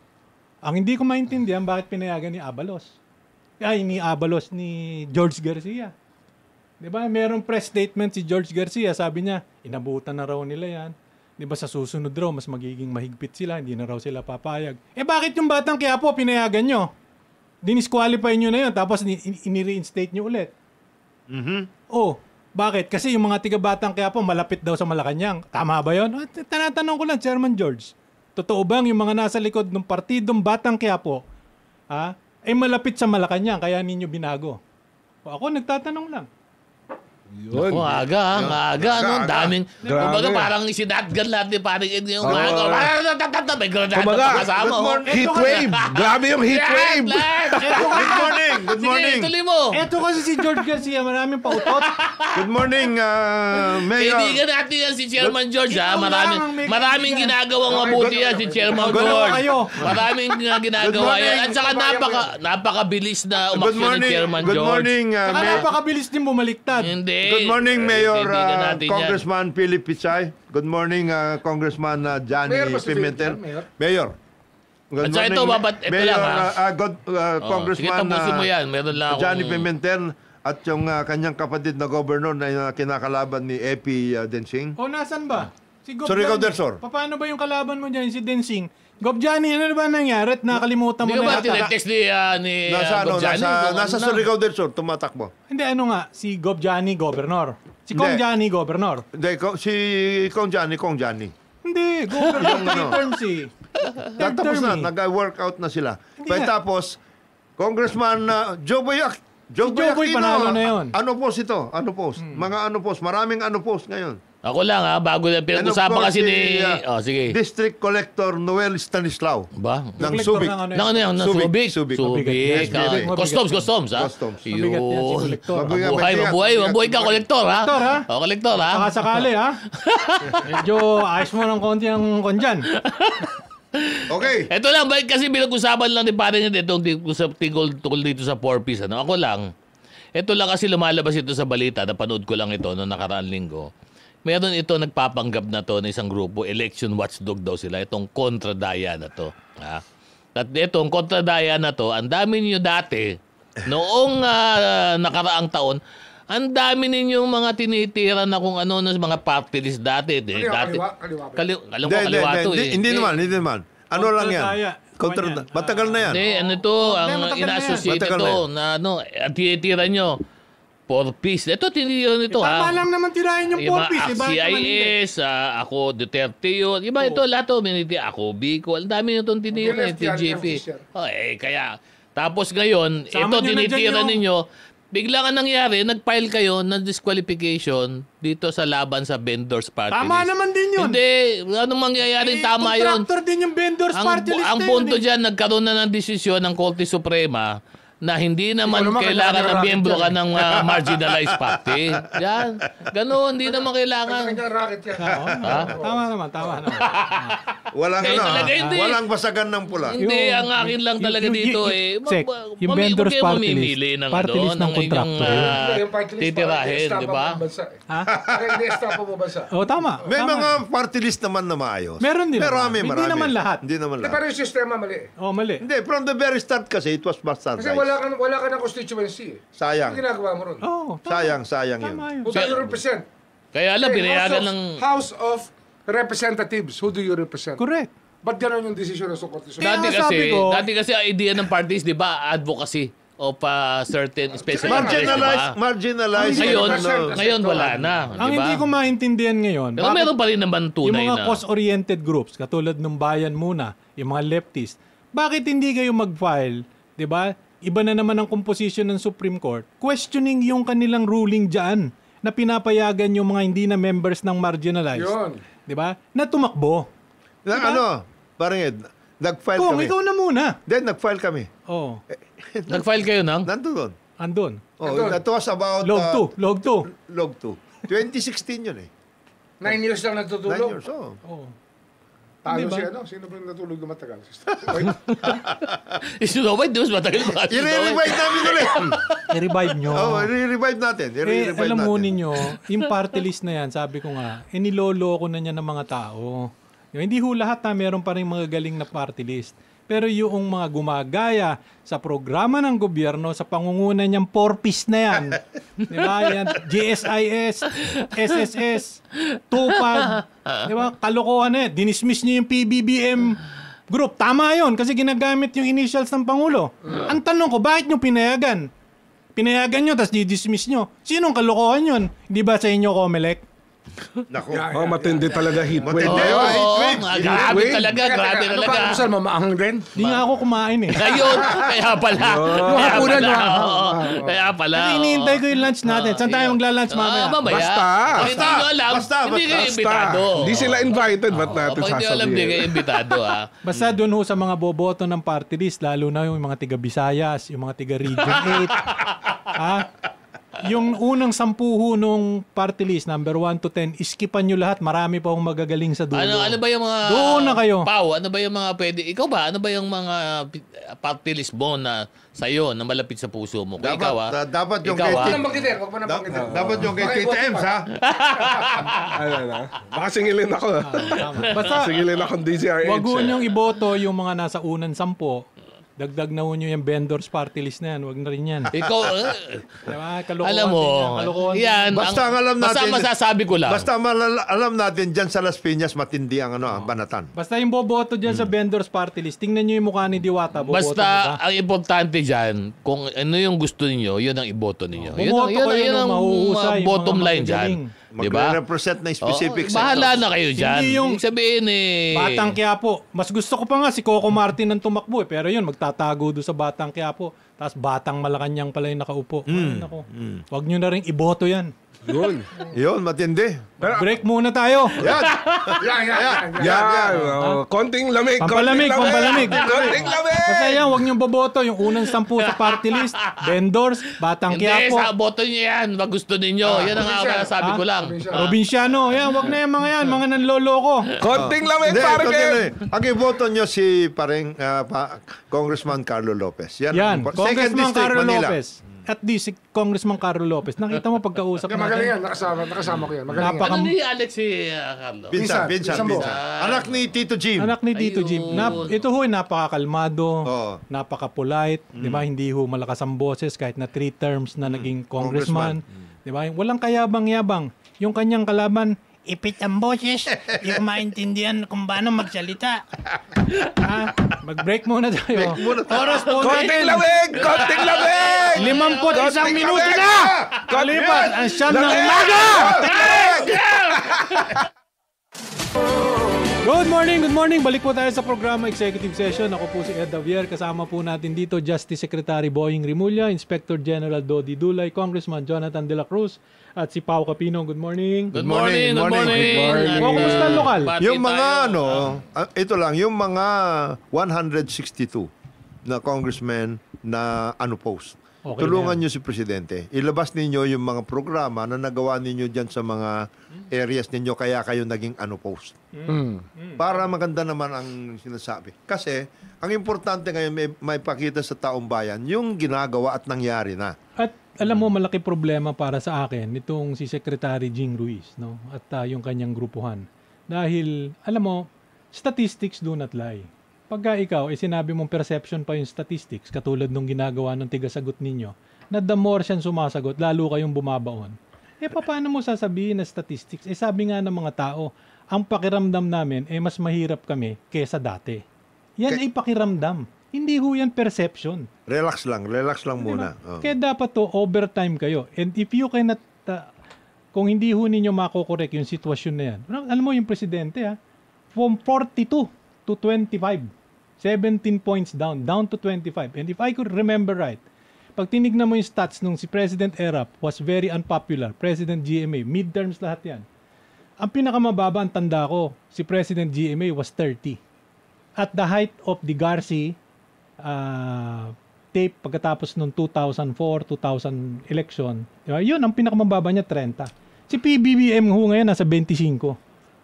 Ang hindi ko maintindihan bakit pinayagan ni Abalos. Ni George Garcia. 'Di ba? Merong press statement si George Garcia, sabi niya, inabutan na raw nila 'yan. 'Di ba sa susunod raw mas magiging mahigpit sila, hindi na raw sila papayag. Bakit yung Batang Quiapo pinayagan nyo? Dinisqualify nyo na 'yon tapos ini-reinstate nyo ulit. Bakit? Kasi yung mga tiga Batang Quiapo malapit daw sa Malacanang. Tama ba 'yon? Tanatanong ko lang, Chairman George. Totoo bang yung mga nasa likod ng partidong Batang Quiapo ay malapit sa Malacanang kaya ninyo binago? Ako nagtatanong lang. Ako, aga. Ang daming. Kumbaga parang sinatgan lahat ni paring Ed ngayong umaga. May granada Kumbaga, pa kasama. heat wave. Grabe yung heat wave. Good morning. Tuloy mo. Eto kasi si George Garcia, maraming pautot. Good morning, Mayor. Kaibigan natin yan si Chairman George. Ikaw lang ang may Maraming kaibigan. ginagawang mabuti yan si Chairman George. kayo. Maraming ginagawa yan. At saka napakabilis na Good umaksyon ni morning. Chairman Good George. morning, Saka Mayor. napakabilis din bumaliktad. Hindi. Good morning, Mayor Kaibigan natin yan. Congressman Philip Pichay. Good morning, Congressman Johnny Mayor ba si Pimentel. Philip? Mayor. Good At saka ito, ito Mayor, lang, Sige, Congressman tapusin mo yan. Meron lang akong... Johnny Pimentel at yung kanyang kapatid na governor na kinakalaban ni Epi Densing. Nasan ba? Si Gob Surigao Johnny, del Sur. Paano ba yung kalaban mo dyan, si Densing? Gob Johnny, ano ba nangyari? Nakalimutan mo Hindi ka ba na yata. tinetext ni Nasa, Gob Johnny? nasa Surigao del Sur, tumatakbo. Hindi, ano nga, si Gob Johnny, governor. Si Kong Hindi. Johnny, governor. Hindi, si Kong Johnny. Hindi, governor. Yung ano. Term si. Tapos na, term eh. nag-workout na sila. Hindi Pero nga. tapos, Congressman Joboy Joboy Aquino. panalo na yun. Ano post ito? Ano post? Mga ano post. Maraming ano post ngayon. Ako lang bago na And of pinag-usapan course, kasi ni... sige. District Collector Noel Stanislao. Ba? Ng Collector Subic. ng ano Nang ano yan? Ng Subic. Subic. Subic. Yes, mabigat. Customs, ha? Customs. Mabigat yan si Collector. Mabuhay ka, kolektor, ha? Kolektor, ha? O, kolektor, ha? Saka sakali, ha? Medyo ayos mo ng konti ang kondyan. Okay. Ito lang, kasi pinag-usapan lang ni pare niya itong tungkol dito sa 4-piece. Ano? Ako lang, ito lang kasi lumalabas ito sa balita, napanood ko lang ito noong nakaraang linggo. Meron ito nagpapanggap na to ng isang grupo, election watchdog daw sila, itong kontradaya na to. Ha? At itong kontradaya na to, ang dami niyo dati, noong nakaraang taon, ang dami ninyong mga tinitira na kung ano na mga party list dati. Kaliwa to eh. Hindi naman. Ano lang yan? Kontradaya. Matagal na yan. Hindi, ano ito, ang matagal na yan. ina-associate Matagal ito na na at tinitira nyo, 4-piece. Ito, tinitira nito Tama ha. lang naman tirahin yung Yung mga 4-piece. Bakit naman hindi? CIS, ako Duterte yun. Iba ito, lahat ito, ako Bicol. Ang dami nyo itong tinitira, TGP. Kaya, tapos ngayon, Sama ito nyo na tinitira dyan yung- ninyo, bigla nga nangyari, nag-file kayo ng disqualification dito sa laban sa vendors party Tama list. naman din yun. Hindi, anong mangyayaring tama yun? Contractor din yung vendors party list Ang na yun, punto eh. dyan, nagkaroon na ng desisyon ng Korte Suprema na hindi naman naman kailangan na kailangan miyembro ka racket ng marginalized party. Yan. Ganun, hindi naman kailangan. racket yan. Tama naman. Walang Eh, talaga hindi. walang basagan ng pula. Hindi, ang akin lang talaga dito Sek, yung vendors party list, mamimili ng party list ng contractor yun. Yung party list, titirahin, di ba? Ha? Ini-estapa mo bansa. Oh, tama. May Tama. mga party list naman na maayos. Meron din Pero naman. Hindi naman lahat. Hindi naman lahat. Pero yung sistema mali. Oh, mali. Hindi, from the very start kasi, it was bastardized. Kasi wala ka ng constituency. Sayang. Ano ginagawa mo ron? Oh, tama. Sayang yun. Tama yun. Who do you represent? Kaya alam, pinayagan ng... House of Representatives. Who do you represent? Correct. Ba't gano'n yung desisyon ng Supreme Court? Kaya nga sabi ko- Dati kasi ang idea ng parties, di ba, advocacy of certain special interest, di ba? Marginalized. Ngayon wala na, di Ang ba? hindi ko maintindihan ngayon, Pero bakit meron pa rin naman yung tunay mga na... cause-oriented groups, katulad ng Bayan Muna, yung mga leftist, bakit hindi kayo mag-file, di ba? Iba na naman ang composition ng Supreme Court, questioning yung kanilang ruling dyan na pinapayagan yung mga hindi na members ng marginalized. Yun. Di ba? Na tumakbo. Ano, parang Ed, nag-file Kung kami. ikaw na muna. Then, nag-file kami. Oh, Nag-file kayo ng? Nandun. andun. Oh, that was about... Log 2. Log 2. 2016 yun eh. 9 years lang 9 nagtutulog. years, oh. Oh. Talo Di ba? si ano? Sino ba yung natulog na matagal? Sino ba? Di ba matagal ba? I-revive namin ulit. I-revive nyo. Oh, i-revive natin. I-revive Alam mo natin. ninyo, yung party list na yan, sabi ko nga, niloloko na niya ng mga tao. Hindi ho lahat na meron pa rin mga galing na party list. Pero yung mga gumagaya sa programa ng gobyerno, sa pangunguna niyang 4-piece na yan, di ba? Yan, GSIS, SSS, TUPAD, di ba? Kalokohan na yan. Dinismiss niyo yung PBBM group. Tama yun, kasi ginagamit yung initials ng Pangulo. Ang tanong ko, bakit nyo pinayagan? Pinayagan nyo, tapos di-dismiss nyo. Sinong kalokohan yun? Di ba sa inyo, Comelec? Naku. Oh, matindi talaga heat wave. Matindi. Oo, Wait. grabe Wait. talaga, grabe Ano talaga. pa? Saan mamaang rin? Di nga ako kumain eh. Ngayon, kaya pala. Kaya hapunan, pala. no? Oo, Kaya pala. Kasi hinihintay ko yung lunch natin. Saan tayo magla-lunch mamaya? Mamaya. Basta. Kung hindi nyo alam, Basta. hindi kayo imbitado. Hindi sila invited, ba't natin Pag hindi alam, hindi kayo sasabihin? imbitado. Basta doon ho sa mga boboto ng party list, lalo na yung mga tiga Visayas, yung mga tiga Region 8. Ha? Yung unang 10 ho nung party list, number 1 to 10, iskipan nyo lahat. Marami pa akong magagaling sa dulo. Ano ba yung mga... Doon na kayo. Pao, ano ba yung mga pwede... Ikaw ba? Ano ba yung mga party list mo na sa'yo, na malapit sa puso mo? Kung ikaw, Dapat yung Ikaw, kay Huwag Tito. nang banggitin. Huwag mo nang banggitin. Dapat yung kay Tito Ems, ha? Ano. Baka singilin ako. Tama. Basta, Singilin akong DZRH. wag ho nyong iboto yung mga nasa unang 10. Dagdag na ho nyo yung vendors party list na yan. Huwag na rin yan. Ikaw, Diba? Kalokohan alam mo, din yan. Kalokohan din yan, Basta ang alam natin, masasabi ko lang. Basta alam natin, dyan sa Las Piñas, matindi ang ang banatan. Basta yung boboto dyan sa vendors party list, tingnan nyo yung mukha ni Diwata. Boboto Basta nyo ba? ang importante dyan, kung ano yung gusto niyo, yun ang iboto ninyo. Bumoto kayo ng mahuhusay, yung bottom mga line magagaling. dyan. Diba? Magre-represent ng specific Bahala sectors. na kayo dyan. Hindi yung Ibig sabihin Batang Quiapo. Mas gusto ko pa nga si Coco Martin ang tumakbo eh. Pero yun, magtatago doon sa Batang Quiapo. Tapos Batang Malacanang pala yung nakaupo. Ay, naku. Huwag nyo na rin iboto yan. Yun, matindi. Break muna tayo. Yan. Konting lamig. Pampalamig. Konting lamig. Basta yan, huwag nyo boboto. Yung unang 10 sa party list, vendors, Batang Hindi, Quiapo, sa boto nyo yan. Wag gusto ninyo. Yan ang sabi ko lang. Probinsyano. Yan, huwag na yan, mga nanloloko. Konting lamig, Hindi, pare Kev. ang iboto nyo si pareng Congressman Carlo Lopez. Yan, Second Congressman District, Carlo Manila. Lopez. At di si Congressman Carlo Lopez. Nakita mo pagkausap Magaling yan. natin. Nakasama ko yan. Magaling yan. Ano ni Alex si Carlo? Pinsan. Anak ni Tito Jim. Anak ni Tito Jim. Ito ho, napakakalmado, Oo. napaka-polite, di ba? Hindi ho malakas ang boses kahit na 3 terms na naging congressman. Di ba? Walang kayabang-yabang. Yung kanyang kalaban, Ipit ang boses. Hindi ko maintindihan kung paano magsalita. mag-break muna tayo. Oras po Konting natin. lamig. Konting lamig. 51 minuto na! Kalipas ang siyam ng umaga! Good morning. Balik po tayo sa programa Executive Session. Ako po si Ed Javier. Kasama po natin dito Justice Secretary Boying Rimulya, Inspector General Dodi Dulay, Congressman Jonathan De La Cruz, at si Pao Capino. Good morning. Good morning. Kumusta ang lokal? Bati Yung mga tayo. ito lang, yung mga 162 na congressmen na unopposed. Okay Tulungan na nyo si Presidente. Ilabas ninyo yung mga programa na nagawa ninyo dyan sa mga areas ninyo kaya kayo naging unopposed. Para maganda naman ang sinasabi. Kasi, ang importante ngayon may pakita sa taong bayan yung ginagawa at nangyari na. At alam mo, malaki problema para sa akin nitong si Secretary Jing Ruiz, no? At yung kanyang grupuhan. Dahil, alam mo, statistics do not lie. Pagka ikaw, sinabi mong perception pa yung statistics, katulad nung ginagawa ng tigasagot ninyo, na the more siyang sumasagot, lalo kayong bumabaon. Paano mo sasabihin na statistics? Sabi nga ng mga tao, ang pakiramdam namin, mas mahirap kami kesa dati. Yan ay pakiramdam. Hindi ho yan perception. Relax lang muna. Diba? Kaya dapat to overtime kayo. And if you cannot, kung hindi ho ninyo makokorek yung sitwasyon na yan, alam mo yung presidente from 42 to 25, 17 points down to 25. And if I could remember right, pag tinignan mo yung stats nung si President Erap was very unpopular, President GMA, midterms lahat yan. Ang pinakamababa ang tanda ko, si President GMA was 30. At the height of the Garci tape pagkatapos nung 2004-2000 election, diba? Yun, ang pinakamababa niya 30. Si PBBM ho ngayon nasa 25.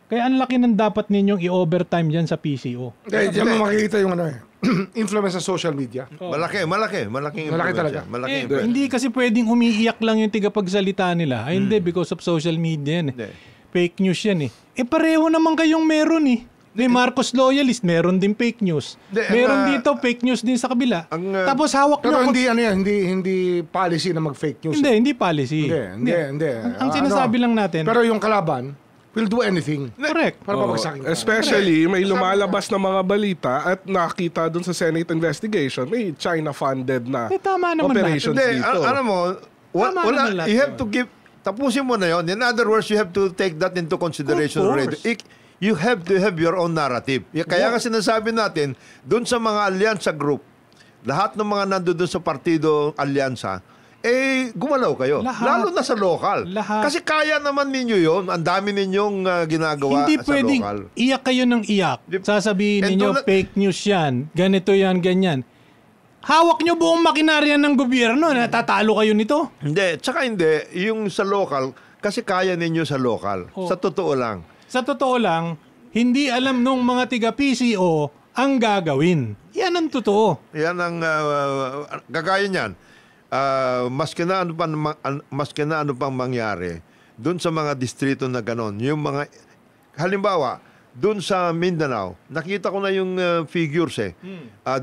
Kaya ang laki ng dapat ninyong i-overtime dyan sa PCO. Diyan mo makikita yung influence sa social media. Malaking Malaki talaga. Malaking Hindi kasi pwedeng umiiyak lang yung tigapagsalita nila. Hindi, because of social media yan. Fake news yan pareho naman kayong meron May Marcos loyalist, meron din fake news. Meron dito fake news din sa kabila. Tapos hawak Pero nyo. hindi policy na mag-fake news. Hindi policy. Hindi. Ang sinasabi lang natin. Pero yung kalaban will do anything. Correct. Para mabagsakin ka. Especially, may lumalabas na mga balita at nakita dun sa Senate investigation, may China-funded na Tama naman operations Hindi, dito. alam mo, Tama naman lahat you have to give, tapusin mo na yon. In other words, you have to take that into consideration Of already. course. You have to have your own narrative. Kaya nga sinasabi natin, doon sa mga alyansa group, lahat ng mga nandoon sa partido alyansa, gumalaw kayo. Lahat. Lalo na sa local. Lahat. Kasi kaya naman ninyo yon. Ang dami ninyong ginagawa Hindi sa pwedeng local. iyak kayo ng iyak. Sasabihin And ninyo, don't- fake news yan, ganito yan, ganyan. Hawak nyo buong makinarya ng gobyerno, natatalo kayo nito. Hindi. Tsaka hindi. Yung sa local, kasi kaya ninyo sa local. Sa totoo lang. Sa totoo lang, hindi alam nung mga tiga-PCO ang gagawin. Yan ang totoo. Yan ang gagaya niyan. Maski na ano pang mangyari doon sa mga distrito na ganon, yung mga halimbawa Doon sa Mindanao, nakita ko na yung figures eh.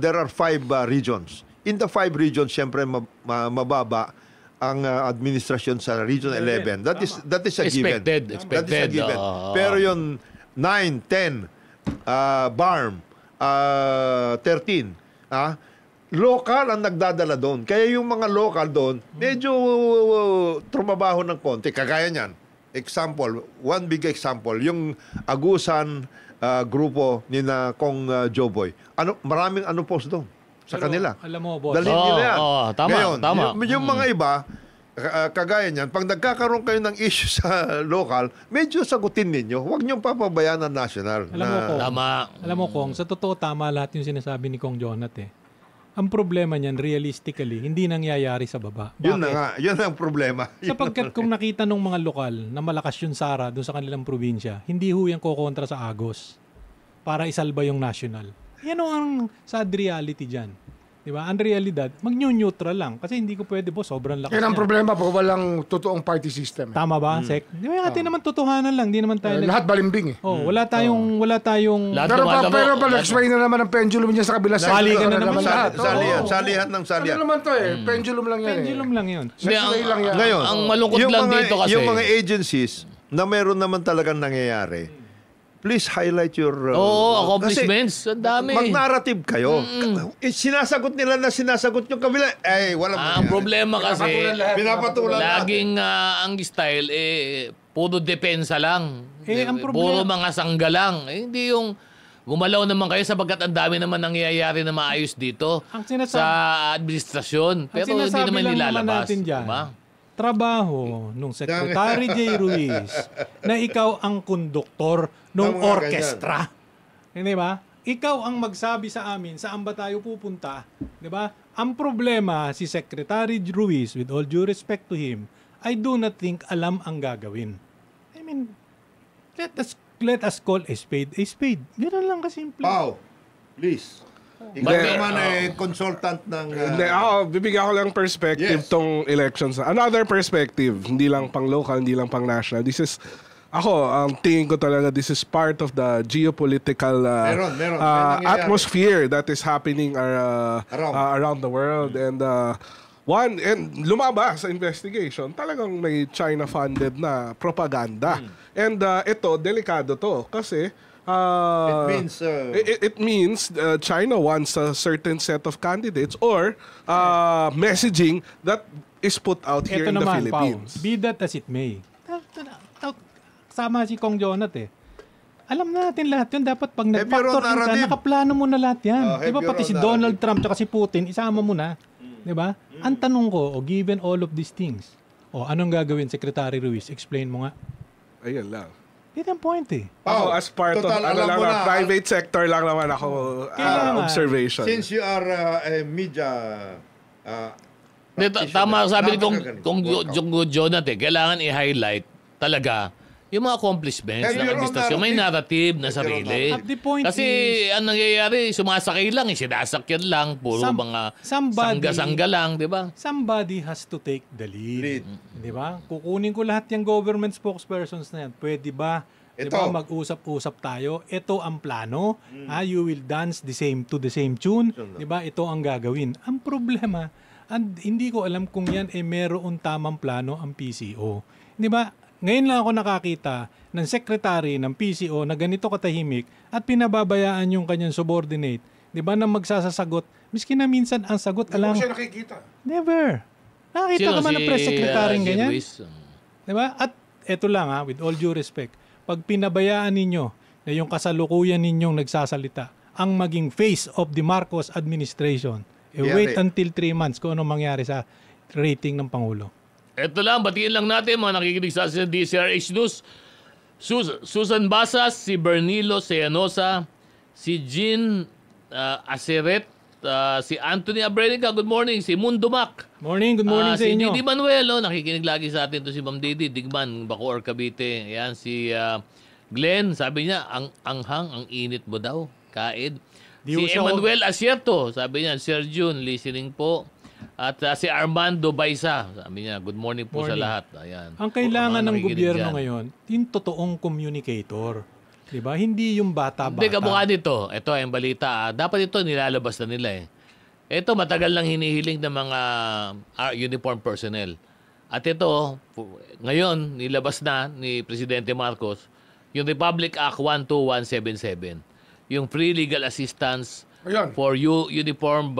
There are 5 regions. In the 5 regions, siyempre mababa ang administrasyon sa Region 11. That is a given. Expected. That is a given. Pero yung 9, 10, BARM, 13, local ang nagdadala doon. Kaya yung mga local doon, medyo trumabaho ng konti. Kagaya niyan. Example, one big example, yung Agusan grupo ni na Kong Joboy. Maraming post doon sa kanila. Alam mo, boss. Dalhin nila yan. Tama, Ngayon, tama. Yung mga iba, kagaya niyan, pag nagkakaroon kayo ng issue sa local, medyo sagutin ninyo. Huwag niyong papabayaan ng national. Alam mo, Kong. Tama. Alam mo, Kong, sa totoo, tama lahat yung sinasabi ni Kong Jonat eh. Ang problema niyan, realistically, hindi nangyayari sa baba. Yun na Bakit? nga. Yun ang problema. Sapagkat kung nakita ng mga lokal na malakas yung SARA doon sa kanilang probinsya, hindi ho yan kokontra sa Agos para isalba yung national. Yan ang sad reality dyan. Di ba? Ang realidad, mag-neutral lang. Kasi hindi ko pwede, boss, sobrang lakas Yan ang yan. problema pag walang totoong party system. Tama ba, Sek? Di ba natin naman totohanan lang. Di naman tayo... Lahat balimbing eh. wala tayong... Lahat Pero naman pero explain na naman ang pendulum niya sa kabila sa Saligan na naman lahat. Salihan ng salihan. Ano naman to eh? Pendulum lang yan Pendulum lang yun. Hindi, lang yan. Ngayon, ang malungkot yung lang mga, dito kasi... Yung mga agencies na meron naman talagang nangyayari, please highlight your... accomplishments. Ang dami. Mag-narrative kayo. Sinasagot nila na sinasagot yung kabila. Walang Ang problema kasi, pinapatulan laging ang style, puro depensa lang. Ang Puro mga sangga lang. Hindi yung gumalaw naman kayo sapagkat ang dami naman nangyayari na maayos dito Ang sinasabi- sa administrasyon. Pero hindi sinasabi naman lang nilalabas. natin dyan, Diba? trabaho nung Secretary J. Ruiz na ikaw ang konduktor nung Tama nga, orkestra. Hindi ba? Ikaw ang magsabi sa amin saan ba tayo pupunta. Di ba? Ang problema si Secretary Ruiz, with all due respect to him, I do not think alam ang gagawin. I mean, let us call a spade a spade. Ganun lang kasimple. Pao, please. Ikaw But- naman consultant ng... Hindi, bibigyan ko lang perspective Yes. tong elections. Another perspective, hindi lang pang local, hindi lang pang national. This is, ang tingin ko talaga, this is part of the geopolitical Meron. May nangyayari. atmosphere that is happening around the world. And lumabas sa investigation, talagang may China-funded na propaganda. And ito, delikado to. Kasi, it means China wants a certain set of candidates or messaging that is put out here Ito in the naman, Philippines. Pao, be that as it may. Sama si Kong Jonat eh. Alam na natin lahat yun. Dapat pag Have your nag-factor own in ka, narrative. nakaplano mo na lahat yan. Have Di ba your pati own si narrative. Donald Trump at si Putin, isama mo na. Di ba? Ang tanong ko, given all of these things, anong gagawin, Secretary Ruiz? Explain mo nga. Ayun lang. Yun ang point eh. Ako, as part total, of alam mo na, private sector lang naman ako Kailangan. observation. Since you are a media... Tama, sabi ni Napakagaling. Kung Jonathan, kailangan i-highlight talaga yung mga accomplishments Have ng your own administrasyon. May narrative na Have your own sarili. narrative. The point Kasi ang nangyayari, sumasakay lang, sinasakyan lang, puro mga sangga-sangga lang, di ba? Somebody has to take the lead. Di ba? Kukunin ko lahat yung government spokespersons na yan. Pwede ba? Di ba? Ito. Mag-usap-usap tayo. Ito ang plano. You will dance to the same tune. Di ba? Ito ang gagawin. Ang problema, hindi ko alam kung yan meron tamang plano ang PCO. Di ba? Ngayon lang ako nakakita ng secretary ng PCO na ganito katahimik at pinababayaan yung kanyang subordinate. Di ba? Na magsasasagot. Miski na minsan ang sagot alang... Hindi ko siya nakikita. Never. Nakita ka man ng press secretary ganyan? Luis? Diba? At eto lang with all due respect, pag pinabayaan ninyo na yung kasalukuyan ninyong nagsasalita, ang maging face of the Marcos administration, wait until 3 months kung anong mangyari sa rating ng Pangulo. Ito lang, batiin lang natin mga nakikinig sa DCRH News. Susan Basas, si Bernilo Seanosa, si Jean Aceret, si Anthony Abrenica, good morning, si Mundo Mac. Morning, good morning sa si inyo. Didi Manuel, nakikinig lagi sa atin to si Ma'am Didi, Digman, Bacoor, Cavite. Ayan, si Glenn, sabi niya, ang init mo daw, kaid. Di Si siya- Emmanuel Asierto, sabi niya, Sir June, listening po. At si Armando Baisa, sabi niya, good morning po sa Morning. lahat. Ayan. Ang kailangan Mga ng nakikinig gobyerno dyan. ngayon, yung totoong communicator. Diba? Hindi yung bata-bata. Hindi, kamukha nito. Ito ang balita. Dapat ito nilalabas na nila eh. Ito matagal lang hinihiling ng mga uniform personnel. At ito, ngayon, nilabas na ni Presidente Marcos yung Republic Act 12177. Yung Free Legal Assistance Ayan. for Uniform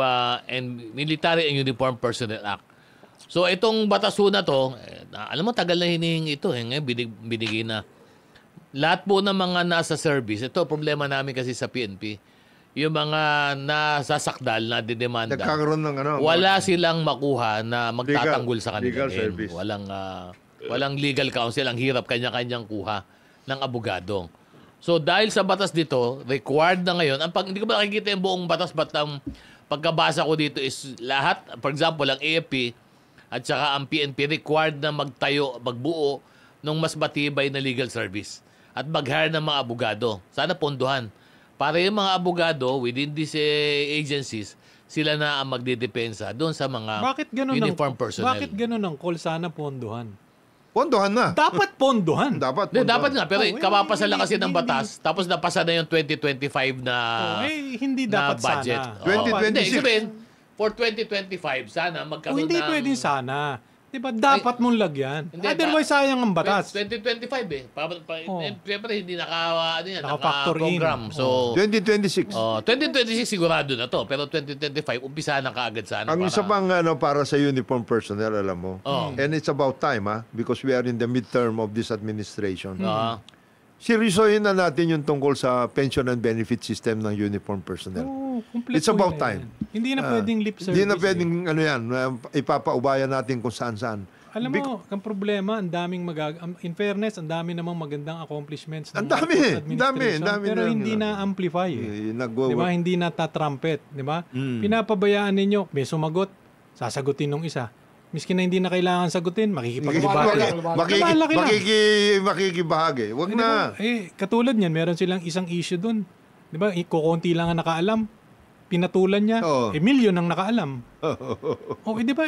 and Military and Uniform Personnel Act. So itong batas na to, alam mo, tagal na hinihingi ito. Ngayon, binigay na. Lahat po ng mga nasa service, ito problema namin kasi sa PNP, yung mga nasasakdal na didemanda, Nagkakaroon ng wala silang makuha na magtatanggol sa kanila. legal service. Walang legal counsel. Ang hirap kanya-kanyang kuha ng abogado. So dahil sa batas dito, required na ngayon, hindi ko ba nakikita yung buong batas, but ang pagkabasa ko dito is lahat, for example, ang AFP at saka ang PNP required na magbuo ng mas matibay na legal service at mag-hire ng mga abogado. Sana pondohan. Para yung mga abogado within these agencies, sila na ang magdedepensa doon sa mga uniform personnel. Bakit ganun ang call sana pondohan? Pondohan na. Dapat pondohan. Dapat Hindi, dapat nga, pero Oh, kapapasa lang kasi hindi, ng batas, tapos napasa na yung 2025 na hindi na dapat budget. sana. 2026. Hindi, sabihin, for 2025, sana magkaroon Hindi ng... pwedeng sana. Diba, dapat mong lagyan. Hindi, Otherwise, sayang ang batas. 2025 eh. Oh. Siyempre, hindi Naka-factor in. naka-program. So, 2026. 2026 sigurado na to. Pero 2025, umpisa na kaagad sana. Ang isa pang para sa uniform personnel, alam mo. Oh. And it's about time, because we are in the midterm of this administration. Seryosohin na natin yung tungkol sa pension and benefit system ng uniform personnel. Kompleto It's about na time. yan. Hindi na pwedeng lip service. Hindi na pwedeng ipapaubayan natin kung saan-saan. Alam mo, ang problema, ang daming in fairness, ang dami namang magandang accomplishments ng Ang dami, mga administration, dami pero na- hindi na-amplify eh. Nagwo- Di ba? Hindi na-trumpet. Di ba? Pinapabayaan ninyo, may sumagot, sasagutin ng isa. Miski na hindi na kailangan sagutin, makikipag-debate. Lumalaki lang. Makikibahagi. Wag Di na. ba? Katulad niyan, meron silang isang issue dun. Di ba? Kukunti lang ang nakaalam. Pinatulan niya, Oo. milyon ang nakaalam. Di ba?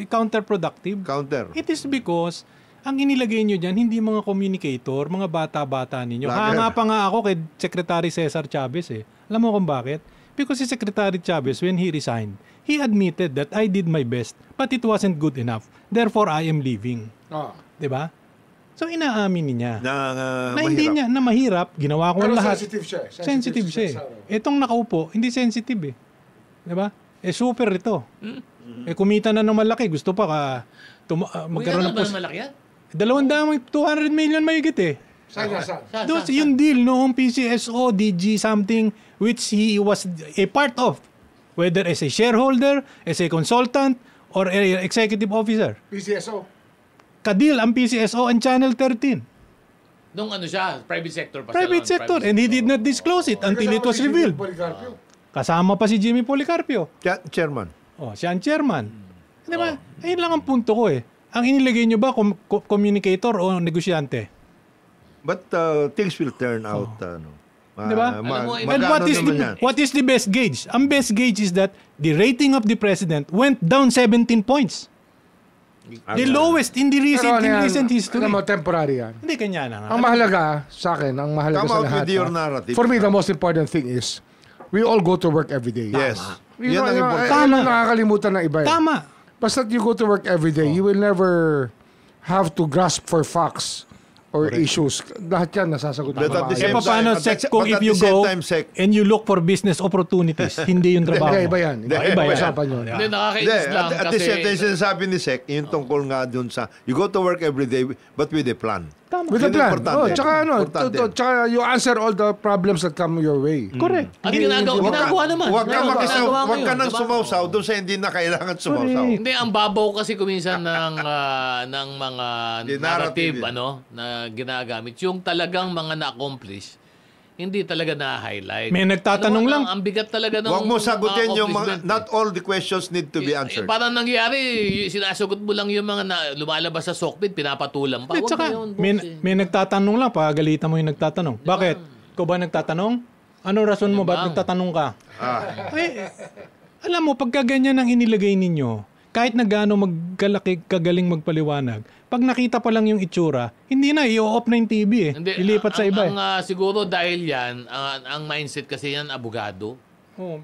Counterproductive. Counter. It is because ang inilagay nyo dyan, hindi mga communicator, mga bata-bata ninyo. Lager. Hanga pa nga ako kay Secretary Cesar Chavez eh. Alam mo kung bakit? Because si Secretary Chavez, when he resigned, he admitted that I did my best, but it wasn't good enough. Therefore, I am leaving. Diba? So, inaamin niya. Na hindi mahirap. niya, na mahirap, ginawa ko ang lahat. sensitive siya. Sensitive siya eh. Itong nakaupo, hindi sensitive eh. Diba? Super ito. Kumita na ng malaki. Gusto pa magkaroon ng malaki yan? 200 million mahigit eh. Saan? Doon yung deal noong PCSO, DG something, which he was a part of. Whether as a shareholder, as a consultant, or a executive officer. PCSO. Kadil ang PCSO and Channel 13. Nung siya, private sector pa Private siya. sector. And he did not disclose it until it was revealed. Kasama pa si Jimmy Policarpio. Chairman. Siya ang chairman. Di ba? Ayun lang ang punto ko eh. Ang inilagay nyo ba, communicator o negosyante? But things will turn out. Di ba? Alam mo, And what is the best gauge? Ang best gauge is that the rating of the president went down 17 points. The lowest in the recent history. Alam mo, temporary yan. Hindi kanya na nga. Ang mahalaga sa akin, ang mahalaga Come sa out lahat. with your narrative. For me, the most important thing is, we all go to work every day. Yes. Yan ang important. Tama. nakakalimutan ng iba. Tama. Basta you go to work every day, you will never have to grasp for facts or issues. Lahat yan nasasagot ng But at the maayos. same Paano, time- Sec, but kung at if you the same go time, Sec- and you look for business opportunities, hindi yung trabaho. Iba yan. Iba yan. Usapan yun. Hindi, Hindi, nakakainis lang at the kasi... same time, sinasabi ni Sec, yung tungkol nga dun sa, you go to work every day, but with a plan. With a Yun plan. importante. Tsaka Importante. tsaka you answer all the problems that come your way. Correct. At ginagawa naman. Huwag ka Ginagawa huwag ka ngayon, nang diba? sumausaw doon sa hindi na kailangan sumausaw. Correct. Hindi, ang babaw kasi kuminsan ng mga Di narrative narrative, na ginagamit. Yung talagang mga na-accomplish, hindi talaga na-highlight. May nagtatanong lang. Ang bigat talaga ng Huwag mo sagutin yung mga, accomplishment, not all the questions need to be answered. Parang nangyari, sinasagot mo lang yung mga lumalabas sa sockbit, pinapatulan pa. At Huwag saka, na yun, may, boss, eh. may nagtatanong lang, pagalitan mo yung nagtatanong. Bakit? Ikaw ba nagtatanong? Anong rason mo? Ba't nagtatanong ka? Alam mo, pagka ganyan ang inilagay ninyo, kahit na gaano kagaling magpaliwanag, pag nakita pa lang yung itsura, hindi na, i-off na yung TV eh. Hindi, Ilipat sa iba siguro dahil yan, ang mindset kasi yan, abogado.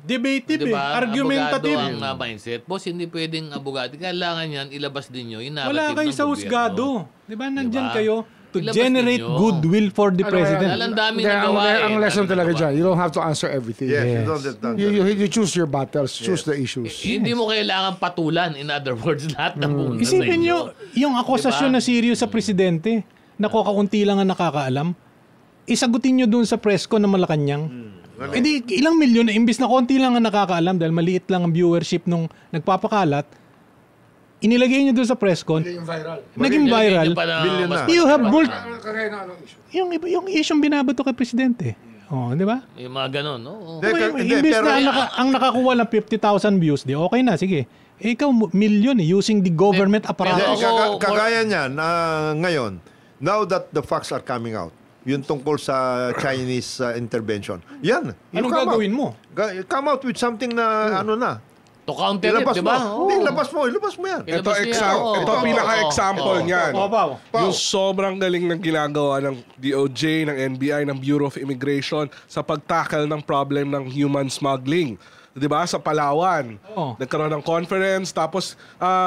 Debative Diba? argumentative. Abogado ang mindset. Boss, hindi pwedeng abogado. Kailangan yan, ilabas din nyo yung narrative Wala kayo ng sa gobyerno. husgado. Diba, nandyan Diba? kayo to Ilabas generate ninyo. goodwill for the president. Alam, dami Hindi, nagawa ang lesson Dami talaga nagawa. dyan, you don't have to answer everything. Yes, you Yes. don't have done You choose your battles, choose the issues. Hindi mo kailangan patulan. In other words, lahat ng pumunta sa Isipin inyo. nyo, yung akusasyon Diba? na serious sa presidente, na kakaunti lang ang nakakaalam, isagutin nyo dun sa press ko na Malacanang. Eh di, ilang milyon, imbis na konti lang ang nakakaalam dahil maliit lang ang viewership nung nagpapakalat, inilagay nyo dun sa press con, naging viral. Billion na. You have Kagaya na anong issue? yung isyong binabato kay presidente. Oh, di ba? Yung mga ganun, no? Hindi, Imbis pero- na ang nakakuha ng 50,000 views, di okay na, sige. Eh, ikaw, milyon using the government Hindi, apparatus. Ako, kagaya niyan, ngayon, now that the facts are coming out, yung tungkol sa Chinese intervention, yan. you Anong come out. gagawin mo? Come out with something na ano na. To counter it, Ilabas di mo. ba? Hindi, ilabas mo yan. Ito, Ilabas niya, oo. ito pinaka-example niyan. Pao. Yung sobrang galing ng ginagawa ng DOJ, ng NBI, ng Bureau of Immigration sa pagtackle ng problem ng human smuggling. 'Di ba? Sa Palawan. Oo. Nagkaroon ng conference, tapos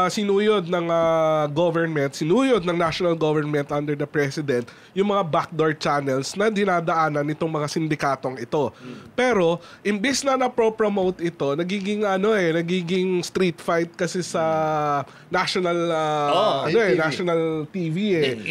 sinuyod ng government, sinuyod ng national government under the president yung mga backdoor channels na dinadaanan nitong mga sindikatong ito. Pero imbis na na-promote ito, nagiging street fight kasi sa national TV. national TV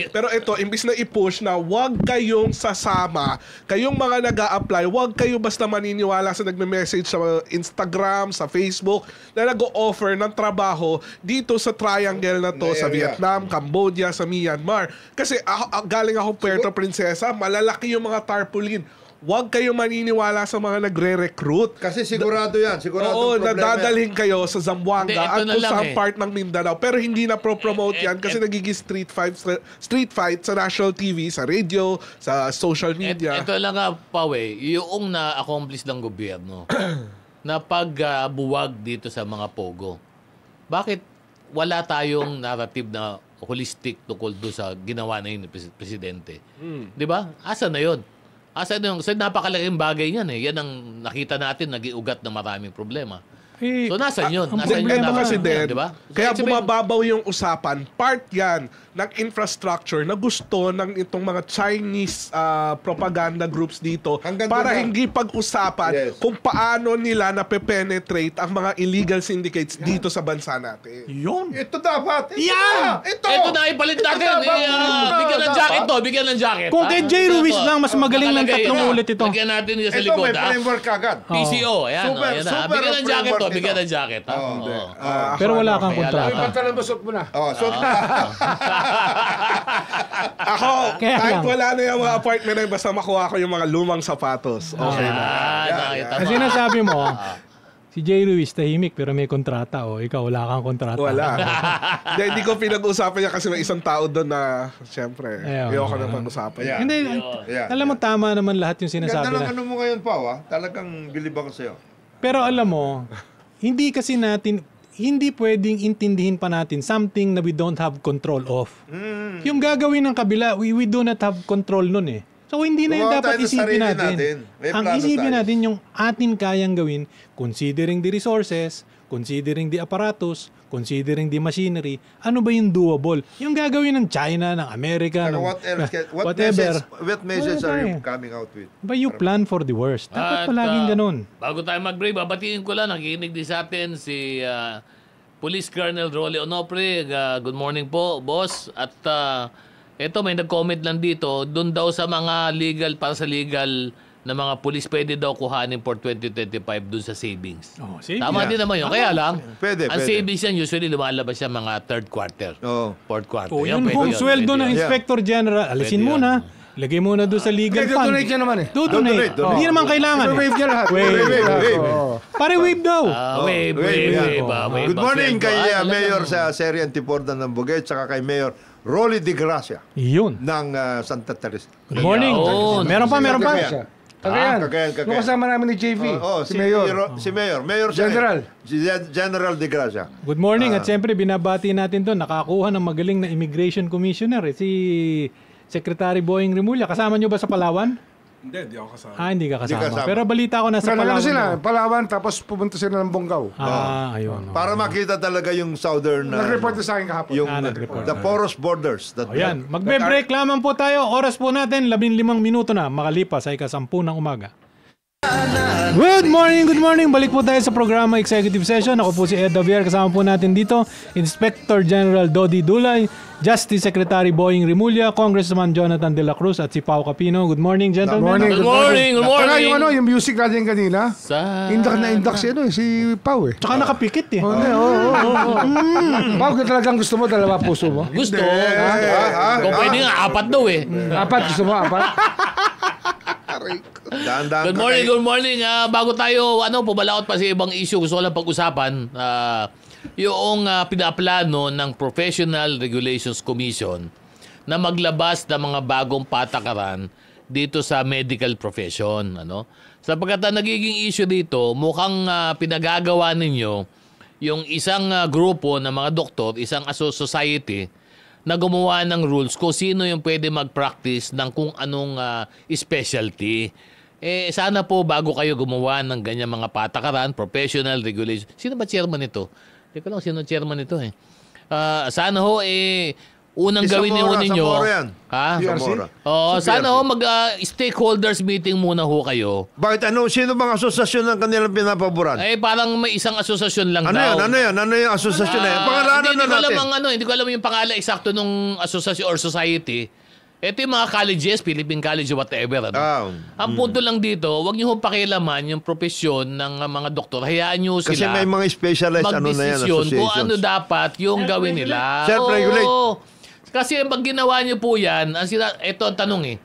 Pero ito imbis na i-push na wag kayong sasama, kayong mga nag-a-apply, wag kayo basta maniniwala sa nagme-message sa Instagram, sa Facebook na nag-o-offer ng trabaho dito sa triangle na to sa Vietnam, Cambodia, sa Myanmar. Kasi galing ako Puerto Princesa, malalaki yung mga tarpaulin. Huwag kayo maniniwala sa mga nagre-recruit. Kasi sigurado yan. Sigurado Oo, problema yan. nadadalhin kayo sa Zamboanga Hindi, ito at na kung lang saan eh. part ng Mindanao. Pero hindi na pro-promote yan kasi nagiging street fight sa national TV, sa radio, sa social media. Ito lang nga, Pawe, yung na-accomplish ng gobyerno na pagbuwag dito sa mga pogo. Bakit wala tayong narrative na holistic tungkol doon sa ginawa na yun ni Presidente? Di ba? Asa na yun? Asa na yun? Kasi napakalaking bagay yan eh. Yan ang nakita natin, naging ugat ng maraming problema. Eh, So, nasan yun? ang Nasan problema yung kasi narrative din, yan, di ba? kaya So, bumababaw yung usapan, part yan ng infrastructure na gusto ng itong mga Chinese propaganda groups dito Hanggang para doon na. hindi pag-usapan Yes. kung paano nila na-penetrate ang mga illegal syndicates dito sa bansa natin. yun. Ito dapat. Yan! Ito na, ipalit natin. Bigyan ng jacket to. Bigyan ng jacket. Kung kay Jay Ruiz Ito. lang, mas magaling ng Nakalagay, tatlong ito. ulit ito. Lagyan natin yung sa Ito likod. may framework agad. PCO. Ayan. Super, Ayan na. super Bigyan ng jacket to. framework Bigyan ito. ng jacket. ha? Oo. Pero wala kang Kaya lang. kontrata. Pantalan mo, suot mo na. Oh, so, Ako, Kaya kahit lang. wala na yung mga apartment na yun, basta makuha ko yung mga lumang sapatos. Okay na. Nakita mo. Kasi nasabi mo, si Jay Ruiz tahimik pero may kontrata. O, ikaw wala kang kontrata. Wala. Hindi ko pinag-usapan niya kasi may isang tao doon na, siyempre, Ayun. ayoko na pag-usapan niya. Hindi, Yeah. alam mo tama naman lahat yung ganda sinasabi ng na. ano mo ngayon, Pao, ha? Talagang bilib ako sa'yo. Pero alam mo, hindi kasi natin, hindi pwedeng intindihin pa natin something na we don't have control of. Yung gagawin ng kabila, we do not have control nun eh. So hindi na yun Gumawa dapat tayo ng isipin sarili natin. natin. May Ang plano isipin tayo. natin yung atin kayang gawin, considering the resources, considering the apparatus, considering the machinery, ano ba yung doable? Yung gagawin ng China, ng Amerika, Pero ng what message are you Wala coming out with? Ba you plan for the worst? Dapat At, palaging ganun. Bago tayo mag-break, babatiin ko lang, nakikinig din sa atin si Police Colonel Rolly Onopre. Good morning po, boss. At ito, may nag-comment lang dito, doon daw sa mga legal, para sa legal na mga police, pwede daw kuhanin for 2025 doon sa savings. Oh, savings. Tama din naman yun. Kaya lang, Pwede, ang pwede. savings yan, usually lumalabas yan mga third quarter, Oo. fourth quarter. O Yan, yung pwede kung yun, sweldo pwede ng yun. Inspector General, alisin Pwede muna. Lagay muna doon sa legal Hindi, fund. donate niya naman eh. Donate. Donate. Hindi naman kailangan. Wave niya lahat. Wave. Oo. Pare wave daw. Wave. Yeah. Good morning kay Mayor sa Seri Antiporda ng Bugay, tsaka kay Mayor Rolly De Gracia Yun. ng Santa Teresa. Good morning. Yun. Meron pa. Cagayan. Cagayan. Yung kasama namin ni JV. Si Mayor. Si Mayor siya. General. Si General de Gracia. Good morning at siyempre binabati natin to, nakakuha ng magaling na Immigration Commissioner si Secretary Boying Remulla. Kasama nyo ba sa Palawan? Hindi ako kasama. Hindi ka kasama. Hindi kasama. Pero balita ko nasa Nalala Palawan. sila, mo. Palawan, tapos pumunta sila ng Bonggao. Ayun. Para makita talaga yung southern Nag-report na sa akin kahapon. yung nag-report. the porous borders that we Ayan, have. magbe-break lamang po tayo. Oras po natin, 15 minuto na makalipas ay 10 ng umaga. Good morning. Balik po tayo sa programa Executive Session. Ako po si Ed Davier. Kasama po natin dito, Inspector General Dodi Dulay, Justice Secretary Boying Remulla, Congressman Jonathan De La Cruz at si Pao Capino. Good morning, gentlemen. Good morning. Tara, yung music natin kanina, Sa... indak si Pau eh. Tsaka nakapikit eh. Pau, kung talagang gusto mo, dalawa puso mo. Gusto. Kung pwede nga, 4 daw eh. Apat, gusto mo, apat? Daan-daan Good morning. Bago tayo, pumalaot pa sa ibang issue, gusto ko lang pag-usapan. Yung pinaplano ng Professional Regulations Commission na maglabas ng mga bagong patakaran dito sa medical profession. Sapagkat ang nagiging issue dito, mukhang pinagagawa ninyo yung isang grupo ng mga doktor, isang society, na gumawa ng rules kung sino yung pwede mag-practice ng kung anong specialty. Sana po bago kayo gumawa ng ganyan mga patakaran, professional regulation. Sino ba chairman nito? Hindi ko lang sino chairman nito eh. Sana ho unang gawin ninyo. Zamora yan. Ha? Zamora. Oo, sana ho stakeholders meeting muna ho kayo. Bakit sino bang asosasyon ng kanilang pinapaboran? Parang may isang asosasyon lang Ano daw. yan? Ano yung asosasyon na yan? Pangalanan Hindi na ko alam natin. hindi ko alam yung pangalan eksakto nung asosasyon or society. Ito yung mga colleges, Philippine College, whatever. Ang punto lang dito, huwag niyo hong pakialaman yung profesyon ng mga doktor. Hayaan niyo sila Kasi may mga specialized magdesisyon kung ano associations. dapat yung gawin nila. Self-regulate. Oo. Kasi pag ginawa niyo po yan, ito ang tanong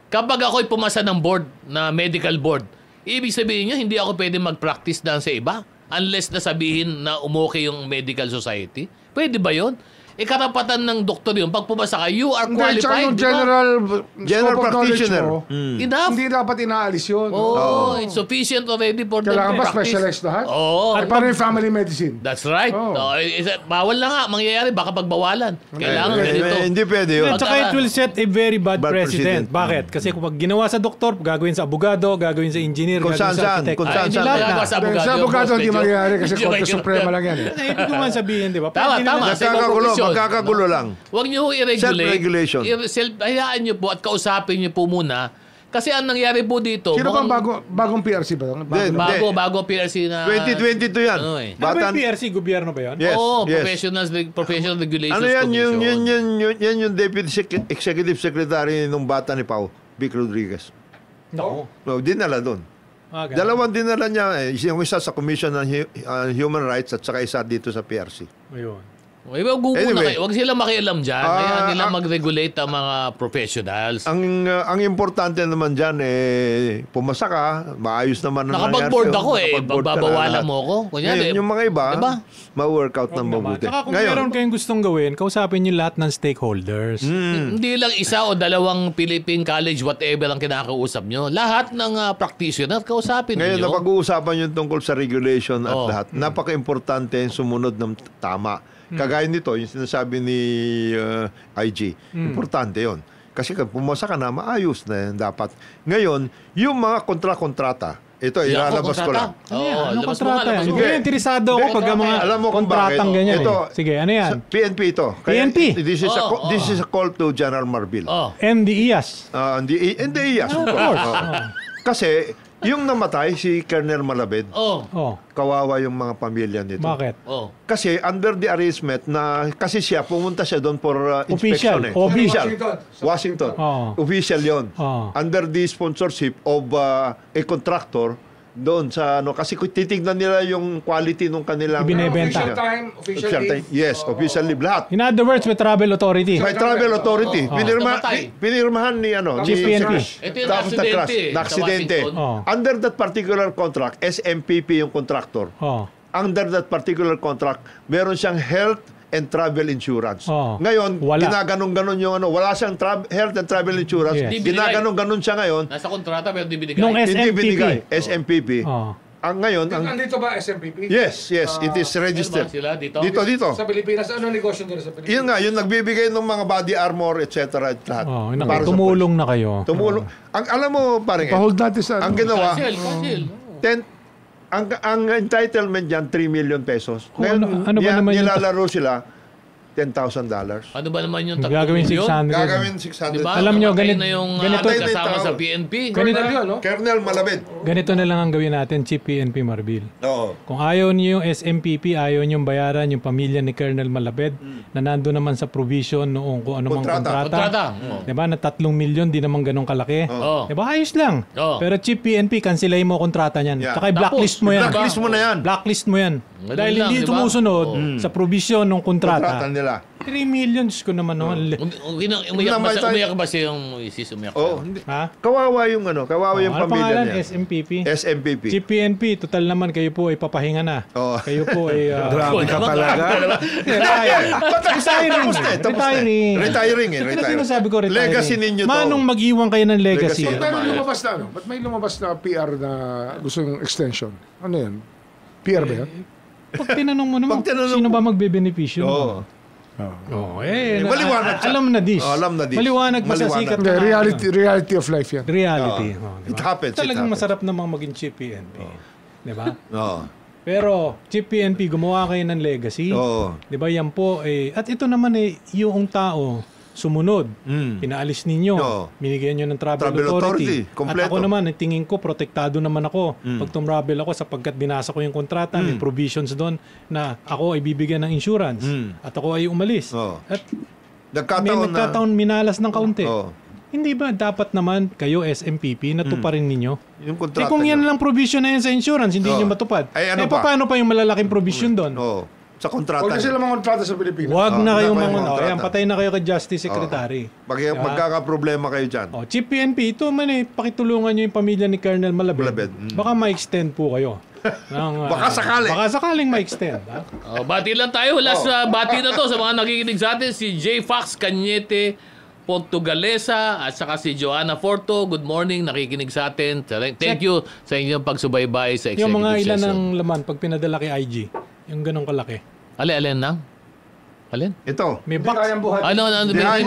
kapag ako'y pumasa ng board, na medical board, ibig sabihin niyo, hindi ako pwede mag-practice na sa iba unless na sabihin na umokay yung medical society. Pwede ba yun? Karapatan ng doktor yun. Pag pumasa ka, you are Hindi, tsaka qualified. yung di ba? general General scope of knowledge practitioner. mo, Enough. hindi dapat inaalis yun. It's sufficient already for them Kailangan to ba practice. specialized lahat? Oo. Paano yung family medicine? That's right. Oh. Bawal na nga. Mangyayari. Baka pagbawalan. Kailangan ganito. Hindi pwede yun. At saka it will set a very bad Bad precedent. precedent. Bakit? Kasi kung pag ginawa sa doktor, gagawin sa abogado, gagawin sa engineer, Kung gagawin sa saan-saan, architect. kung Hindi saan-saan. lahat Kaya na. sa abogado, Sa abogado hindi medyo- mangyayari kasi medyo Korte mahirap Suprema yan. lang yan eh. Ibig ko nga sabihin, di ba? Tama, Hindi tama. naman- Sa ibang profesyon. Magkakagulo lang. Huwag niyo i-regulate. Self-regulation. Hayaan niyo po at kausapin niyo po muna. Kasi ang nangyari po dito, Sino bang mukhang- bagong PRC ba? Hindi. bago PRC na 2022 yan. Ano Ano ba yung PRC? Gobyerno ba yun? Yes, Oo, yes. Professional Regulations Ano yan? Commission. Yan yung Deputy Executive Secretary nung bata ni Pao, Vic Rodriguez. No. No, dinala doon. Ganun. Dalawang dinala niya. Yung isa sa Commission on Human Rights at saka isa dito sa PRC. Ayun. Anyway. Wag silang makialam dyan. Hayaan nila mag-regulate ang mga professionals. Ang importante naman dyan, pumasa ka, maayos naman ang Nakapag-board nangyari ako sa'yo. Nakapag-board ka na Pagbabawalan lahat. mo ako. Kunyari, Ngayon, yung mga iba, diba? ma-workout ng mabuti. Saka kung meron kayong gustong gawin, kausapin niyo lahat ng stakeholders. Hindi lang isa o dalawang Philippine College, whatever ang kinakausap nyo. Lahat ng practitioner, kausapin Ngayon, ninyo. napag-uusapan yung tungkol sa regulation at Oh. lahat. Napaka-importante yung sumunod ng tama. Kagaya nito, yung sinasabi ni IG, importante yon. Kasi kung pumasa ka na, maayos na yan dapat. Ngayon, yung mga kontra-kontrata, ito, ilalabas ko lang. Ano labas mo kontrata nga, yan? labas mo. Sige, interesado ako pag ang mga Alam mo kung kontratang bakit? ganyan. Ito, Sige, ano yan? Sa PNP ito. PNP? This is a call to General Marbil. MDIAS. Hindi, yes, of course. Kasi, yung namatay, si Colonel Malabed, Oh, kawawa yung mga pamilya nito. bakit? Kasi under the arrangement na kasi siya pumunta siya doon for Official. inspection Official. Washington. Oo. Official 'yon. Oo. Under the sponsorship of a contractor doon sa kasi kung titignan nila yung quality ng kanilang Ibinebenta. Official time, official leave. Yes, official leave lahat. In other words, may travel authority. By travel authority. Namatay. Pinirmahan ni Chief PNP. Ito yung Tapos aksidente na-crash. sa Na-aksidente. Washington. Under that particular contract, SMPP yung contractor. Oh. Under that particular contract, meron siyang health and travel insurance. Oo. Ngayon, Wala. ginaganon-ganon yung wala siyang health and travel insurance. Yes. Ginaganon-ganon siya ngayon. Nasa kontrata pero di binigay. Nung Hindi SMPP. binigay. SMPP. Oh. Ang ngayon, Nandito ba SMPP? yes, it is registered. Sila dito? Dito. Sa Pilipinas, ano negosyo doon sa Pilipinas? Yun nga, yung nagbibigay ng mga body armor, etc. at lahat. Oh, Para sa tumulong na kayo. police. Tumulong. Alam mo, parang Pa-hold natin sa... ang ginawa, Cancel. 10, ang entitlement dyan, 3 million pesos. Ngayon, ano ba naman yung- nilalaro sila, $10,000. Ano ba naman yung 3 Gagawin milyon? 600. Gagawin 600. Diba? Alam nyo, Namatay ganito- na yung ganito- kasama sa PNP. Ganito, Colonel Malabed. ganito na lang ang gawin natin, Chief PNP Marbil. Oo. Kung ayaw niyo yung SMPP, ayaw niyo bayaran yung pamilya ni Colonel Malabed na nandun naman sa provision noong kung ano mang Kontrata. Kontrata. Diba? Na 3 milyon, di naman ganun kalaki. Oo. Diba? Ayos lang. Oo. Pero Chief PNP, cancelay mo kontrata niyan. Yeah. Tsaka blacklist mo yan. Blacklist mo na yan. Blacklist mo yan. Ganun Dahil lang, hindi diba? tumusunod sa provision ng Kontrata kontrata. nila. 3 million, Diyos ko naman naman. Umiyak ba siya yung isis? Umiyak Oh, siya. Ha? kawawa yung kawawa yung Ano pamilya pangalan? niya. SMPP? SMPP. Chief PNP, total naman kayo po ay papahinga na. Oo. Kayo po ay Grabe ka talaga. retiring. Tapos na eh, tapos na eh. Retiring. Retiring eh. Ano Retiring. sinasabi ko retiring? Legacy ninyo to. Manong mag-iwan kayo ng legacy. Legacy. Ba't may lumabas na ano? Ba't may lumabas na PR na gusto ng extension? Ano yan? PR ba yan? Pag tinanong mo naman, Pag tinanong sino mo- ba magbebenepisyo? Oo. maliwanag. Maliwanag siya. Alam na this. Oh, alam na this. Maliwanag pa sa Maliwanag. sikat Hindi, na reality of life yan. reality. Oo. Oh, It happens, it Talagang happens. masarap namang maging Chief PNP. Diba? Oo. Pero Chief PNP, gumawa kayo ng legacy. Oo. Di ba yan po at ito naman yung tao sumunod. Pinaalis ninyo. Oo. Binigyan nyo ng travel Travel authority. authority. Kompleto. At ako naman, tingin ko, protektado naman ako. Pag tumravel ako sapagkat binasa ko yung kontrata, may provisions doon na ako ay bibigyan ng insurance. At ako ay umalis. Oo. At may Nagkataon na. nagkataon minalas ng kaunti. Oo. Hindi ba dapat naman kayo SMPP natuparin ninyo? Yung Eh kontrata kung yan niyo. lang provision na yan sa insurance, hindi Oo. nyo matupad. Ay, ano eh pa? paano pa yung malalaking provision doon? Oo. Sa kontrata. Huwag na niyo. sila mga kontrata sa Pilipinas. Huwag na Oh, kayong wala mga kayong kontrata. ayan, patay na kayo kay Justice Secretary. Magkakaproblema kayo dyan. Oh, Chief PNP, ito man pakitulungan nyo yung pamilya ni Colonel Malabed. Malabed, Baka ma-extend po kayo. Baka sakali. Baka sakaling ma-extend. Ha? Bati lang tayo. Last bati na to sa mga nakikinig sa atin. Si J. Fox Cañete Portugalesa at saka si Joanna Forto. Good morning. Nakikinig sa atin. Thank you sa inyong pagsubaybay sa executive Yung mga ilan session. ng laman pag pinadala kay IG. Yung ganong kalaki. Alin nang? Alin? Ito. May Hindi box. kayang buhat.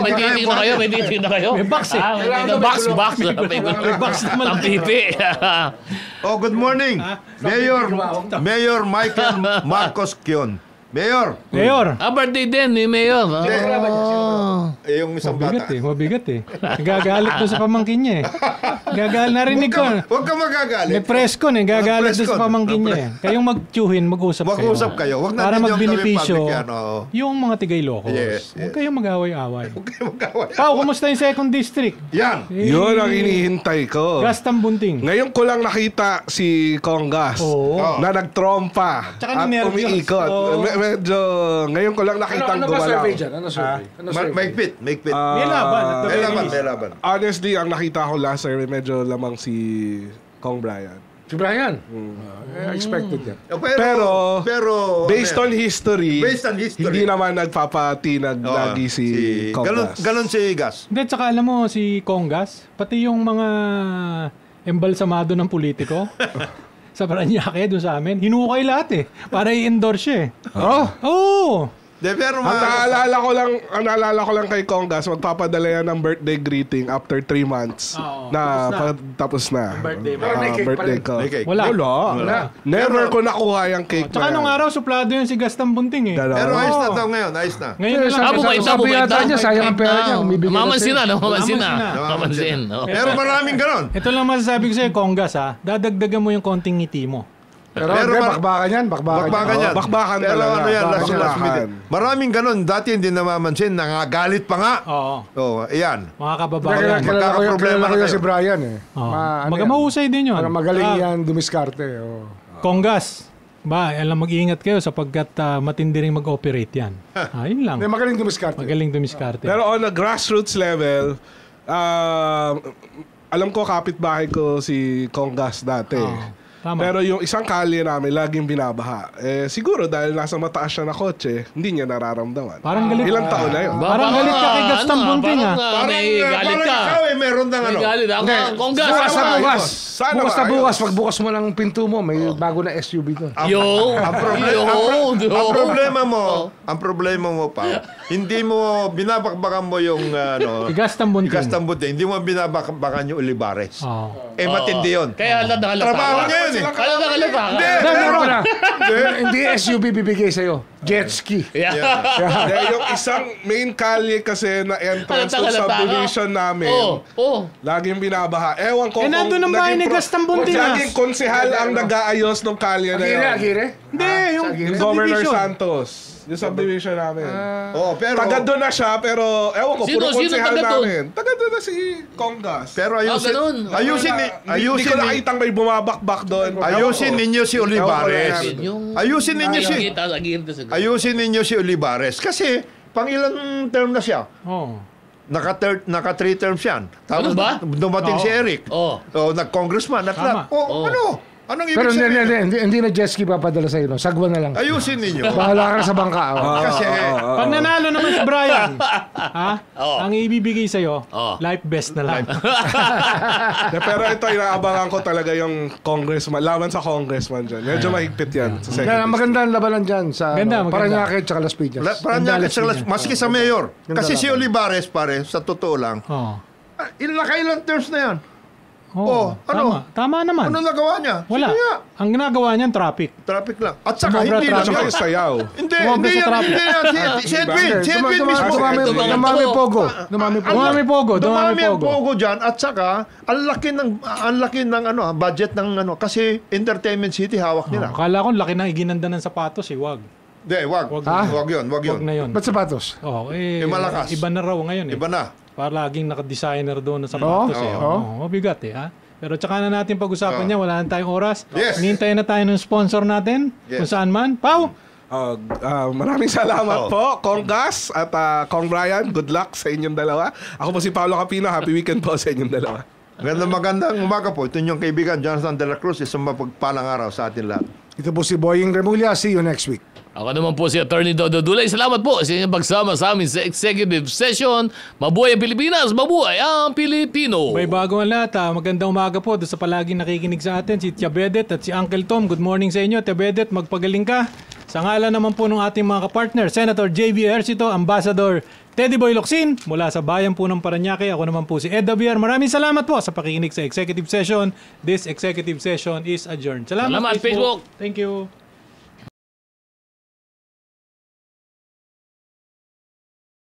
May titing na kayo? May titing na kayo? May box eh. Box. May box naman. Ang pipi. Oh, good morning. Mayor Michael Marcos Kion. Mayor. Mayor. Birthday din ni Mayor. Yung isang Mabigat bata. Mabigat eh. Nagagalit doon sa pamangkin niya eh. Gagalit, narinig ko. Huwag ka magagalit. May press con eh. Gagalit doon sa Press con. pamangkin niya eh. Kayong magtsuhin, mag-usap kayo. Mag-usap kayo. Huwag natin Para yung magbenepisyo gawin public yan, oo. yung mga tigay-locos. Yes, Huwag yes. kayong mag-away-away. Huwag kayo magkaway. Pao, kumusta yung second district? Yan. Yun ang hinihintay ko. Gastang Bunting. Ngayon ko lang nakita si Congas Oo. na nagtrompa Tsaka at ninervyos. umiikot. Oo. Medyo ngayon ko lang nakita Ano ba gumalaw. survey dyan? Ano survey? Ano survey? Maigpit. Maigpit. May laban. At the May very laban. least. May laban. Honestly, ang nakita ko last survey, medyo lamang si Kong Brian. Si Brian. Expected yan. Pero Based on history, Based on history. hindi naman nagpapatinag lagi si Congas. Ganon si Gas. Hindi, tsaka alam mo si Congas, pati yung mga embalsamado ng politiko sa Paranaque doon sa amin, hinukay lahat eh. Para i-endorse siya eh. Oo. De, pero Ang naalala ko lang kay Congas, magpapadala yan ng birthday greeting after 3 months Oo, na tapos na. Birthday mo. Pero may cake pa Birthday rin. ko. May cake. Wala. Wala. Never ko nakuha yung cake Tsaka na nung yan. araw, suplado yun si Gastang Bunting eh. Dalawa. Pero ayos na Oo. daw ngayon. Ayos na. Ngayon na lang. Bumait na, Sabi bumait yata na. niya, sayang ang pera niya. Umibigay na Mamansin siya. na, mamansin na. Mamansin na. Mamansin. Oh. Pero maraming ganon. Ito lang masasabi ko sa'yo, Congas ha, dadagdagan mo yung konting ngiti mo. Pero Pero hindi, mar- bakbakan yan. Bakbakan yan. bakbakan Pero talaga. ano yan, last Bakbakan. minute. Maraming ganon. Dati hindi namamansin. Nangagalit pa nga. Oo. Oh, ayan. Mga kababayan. Kilala ko magkakaproblema yung kayo. si Brian eh. Oo. Ano yan? Mahusay din yun. Magaling Ah, yan, dumiskarte. Oh. Congas. Alam, mag-iingat kayo sapagkat matindi rin mag-operate yan. Yun lang. Hindi, magaling dumiskarte. Magaling dumiskarte. Pero on a grassroots level, alam ko kapitbahay ko si Congas dati. Tama. Pero yung isang kalye namin, laging binabaha. Siguro dahil nasa mataas siya na kotse, hindi niya nararamdaman. Parang galit. Ilang taon na yun? Parang galit ka kay Gaston Bunting, Parang may galit ka. ikaw meron ng May ano. galit ako. Kung gas. Bukas na bukas. Sana Bukas na maayos. bukas. Pagbukas mo ng pinto mo, may bago na SUV doon. Ang problema mo pa, hindi mo binabakbakan mo yung Gaston Bunting. Gaston Bunting, hindi mo binabakbakan yung Olivares. Oh. Matindi yun. Kaya halata Trabaho niya yun eh. Halata ka. Meron na. Hindi SUV bibigay sa'yo. Jet ski. Kaya yung isang main kalye kasi na entrance ng subdivision namin, laging binabaha. Ewan ko nandun ang bahay ni Gaston Bunting. Laging konsehal ang nag-aayos ng kalye na yun. Agire? Hindi, yung Yung Governor subdivision. Santos. Yung subdivision namin. Pero Taga doon na siya, pero ewan ko, Sino puro konsehal taga doon? namin. Taga doon na si Congas. pero ayusin ganun. Hindi ko nakitang may bumabakbak doon. ayusin ninyo si Olivares. Yung Ayusin ninyo si Ayusin ninyo si Olivares kasi pang ilang term na siya. Oh. Naka 3 terms yan. Ano ba? Dumating si Eric. Nag-congressman at Oh. lahat. Ano? Anong ibig Pero sabihin? hindi na jet ski papadala sa'yo. No? Sagwa na lang. Ayusin ninyo. Bahala ka na sa bangka. Kasi Pag nanalo naman si Brian, ang ibibigay sa'yo, life best na lang. Pero ito, inaabangan ko talaga yung congressman. Laban sa congressman dyan. Medyo mahigpit yan. Sa second. Maganda ang labanan dyan sa Maganda. Paranaque at Las Piñas. maski sa mayor. Kasi si Olivares pare, sa totoo lang, Oh. ilang terms na yan. Oh, ano? Tama naman. Ano nagawa niya? Wala. Sige nga. Ang ginagawa niyan, traffic. Traffic lang. At saka Sumobra hindi lang traffic. Tsaka yung sayaw. Hindi Sumobra sa yan. traffic. Hindi yan. Si Edwin mismo. Dumami pogo. Dumami ang pogo. pogo dyan. At saka, ang laki ng budget ng kasi Entertainment City hawak nila. Akala ko laki ng iginanda ng sapatos wag. Hindi, wag yun. Wag na yun. Ba't sapatos? malakas. Iba na raw ngayon Iba na. Para laging naka-designer doon ng sapatos mabigat ha. Pero tsaka na natin pag-usapan niya, wala na tayong oras. Yes. Hinihintay na tayo ng sponsor natin, Yes. kung saan man. Pau! Maraming salamat po, Congas at Kong Brian. Good luck sa inyong dalawa. Ako po si Paolo Capino. Happy weekend po sa inyong dalawa. Magandang umaga po. Ito yung kaibigan, Jonathan De La Cruz. Isang mapagpalang araw sa atin lahat. Ito po si Boying Remulla. See you next week. Ako naman po si Attorney Dodo Dulay. Salamat po sa inyong pagsama sa amin sa executive session. Mabuhay ang Pilipinas, mabuhay ang Pilipino. May bago ang lahat. Magandang umaga po doon sa palaging nakikinig sa atin, si Tia Bedet at si Uncle Tom. Good morning sa inyo. Tia Bedet, magpagaling ka. Sa ngalan naman po ng ating mga kapartner, Senator J.V. Ejercito, Ambassador Teddy Boy Locsin, mula sa bayan po ng Parañaque. Ako naman po si Ed Davier. Maraming salamat po sa pakikinig sa executive session. This executive session is adjourned. Salamat Salamat, Facebook. Thank you.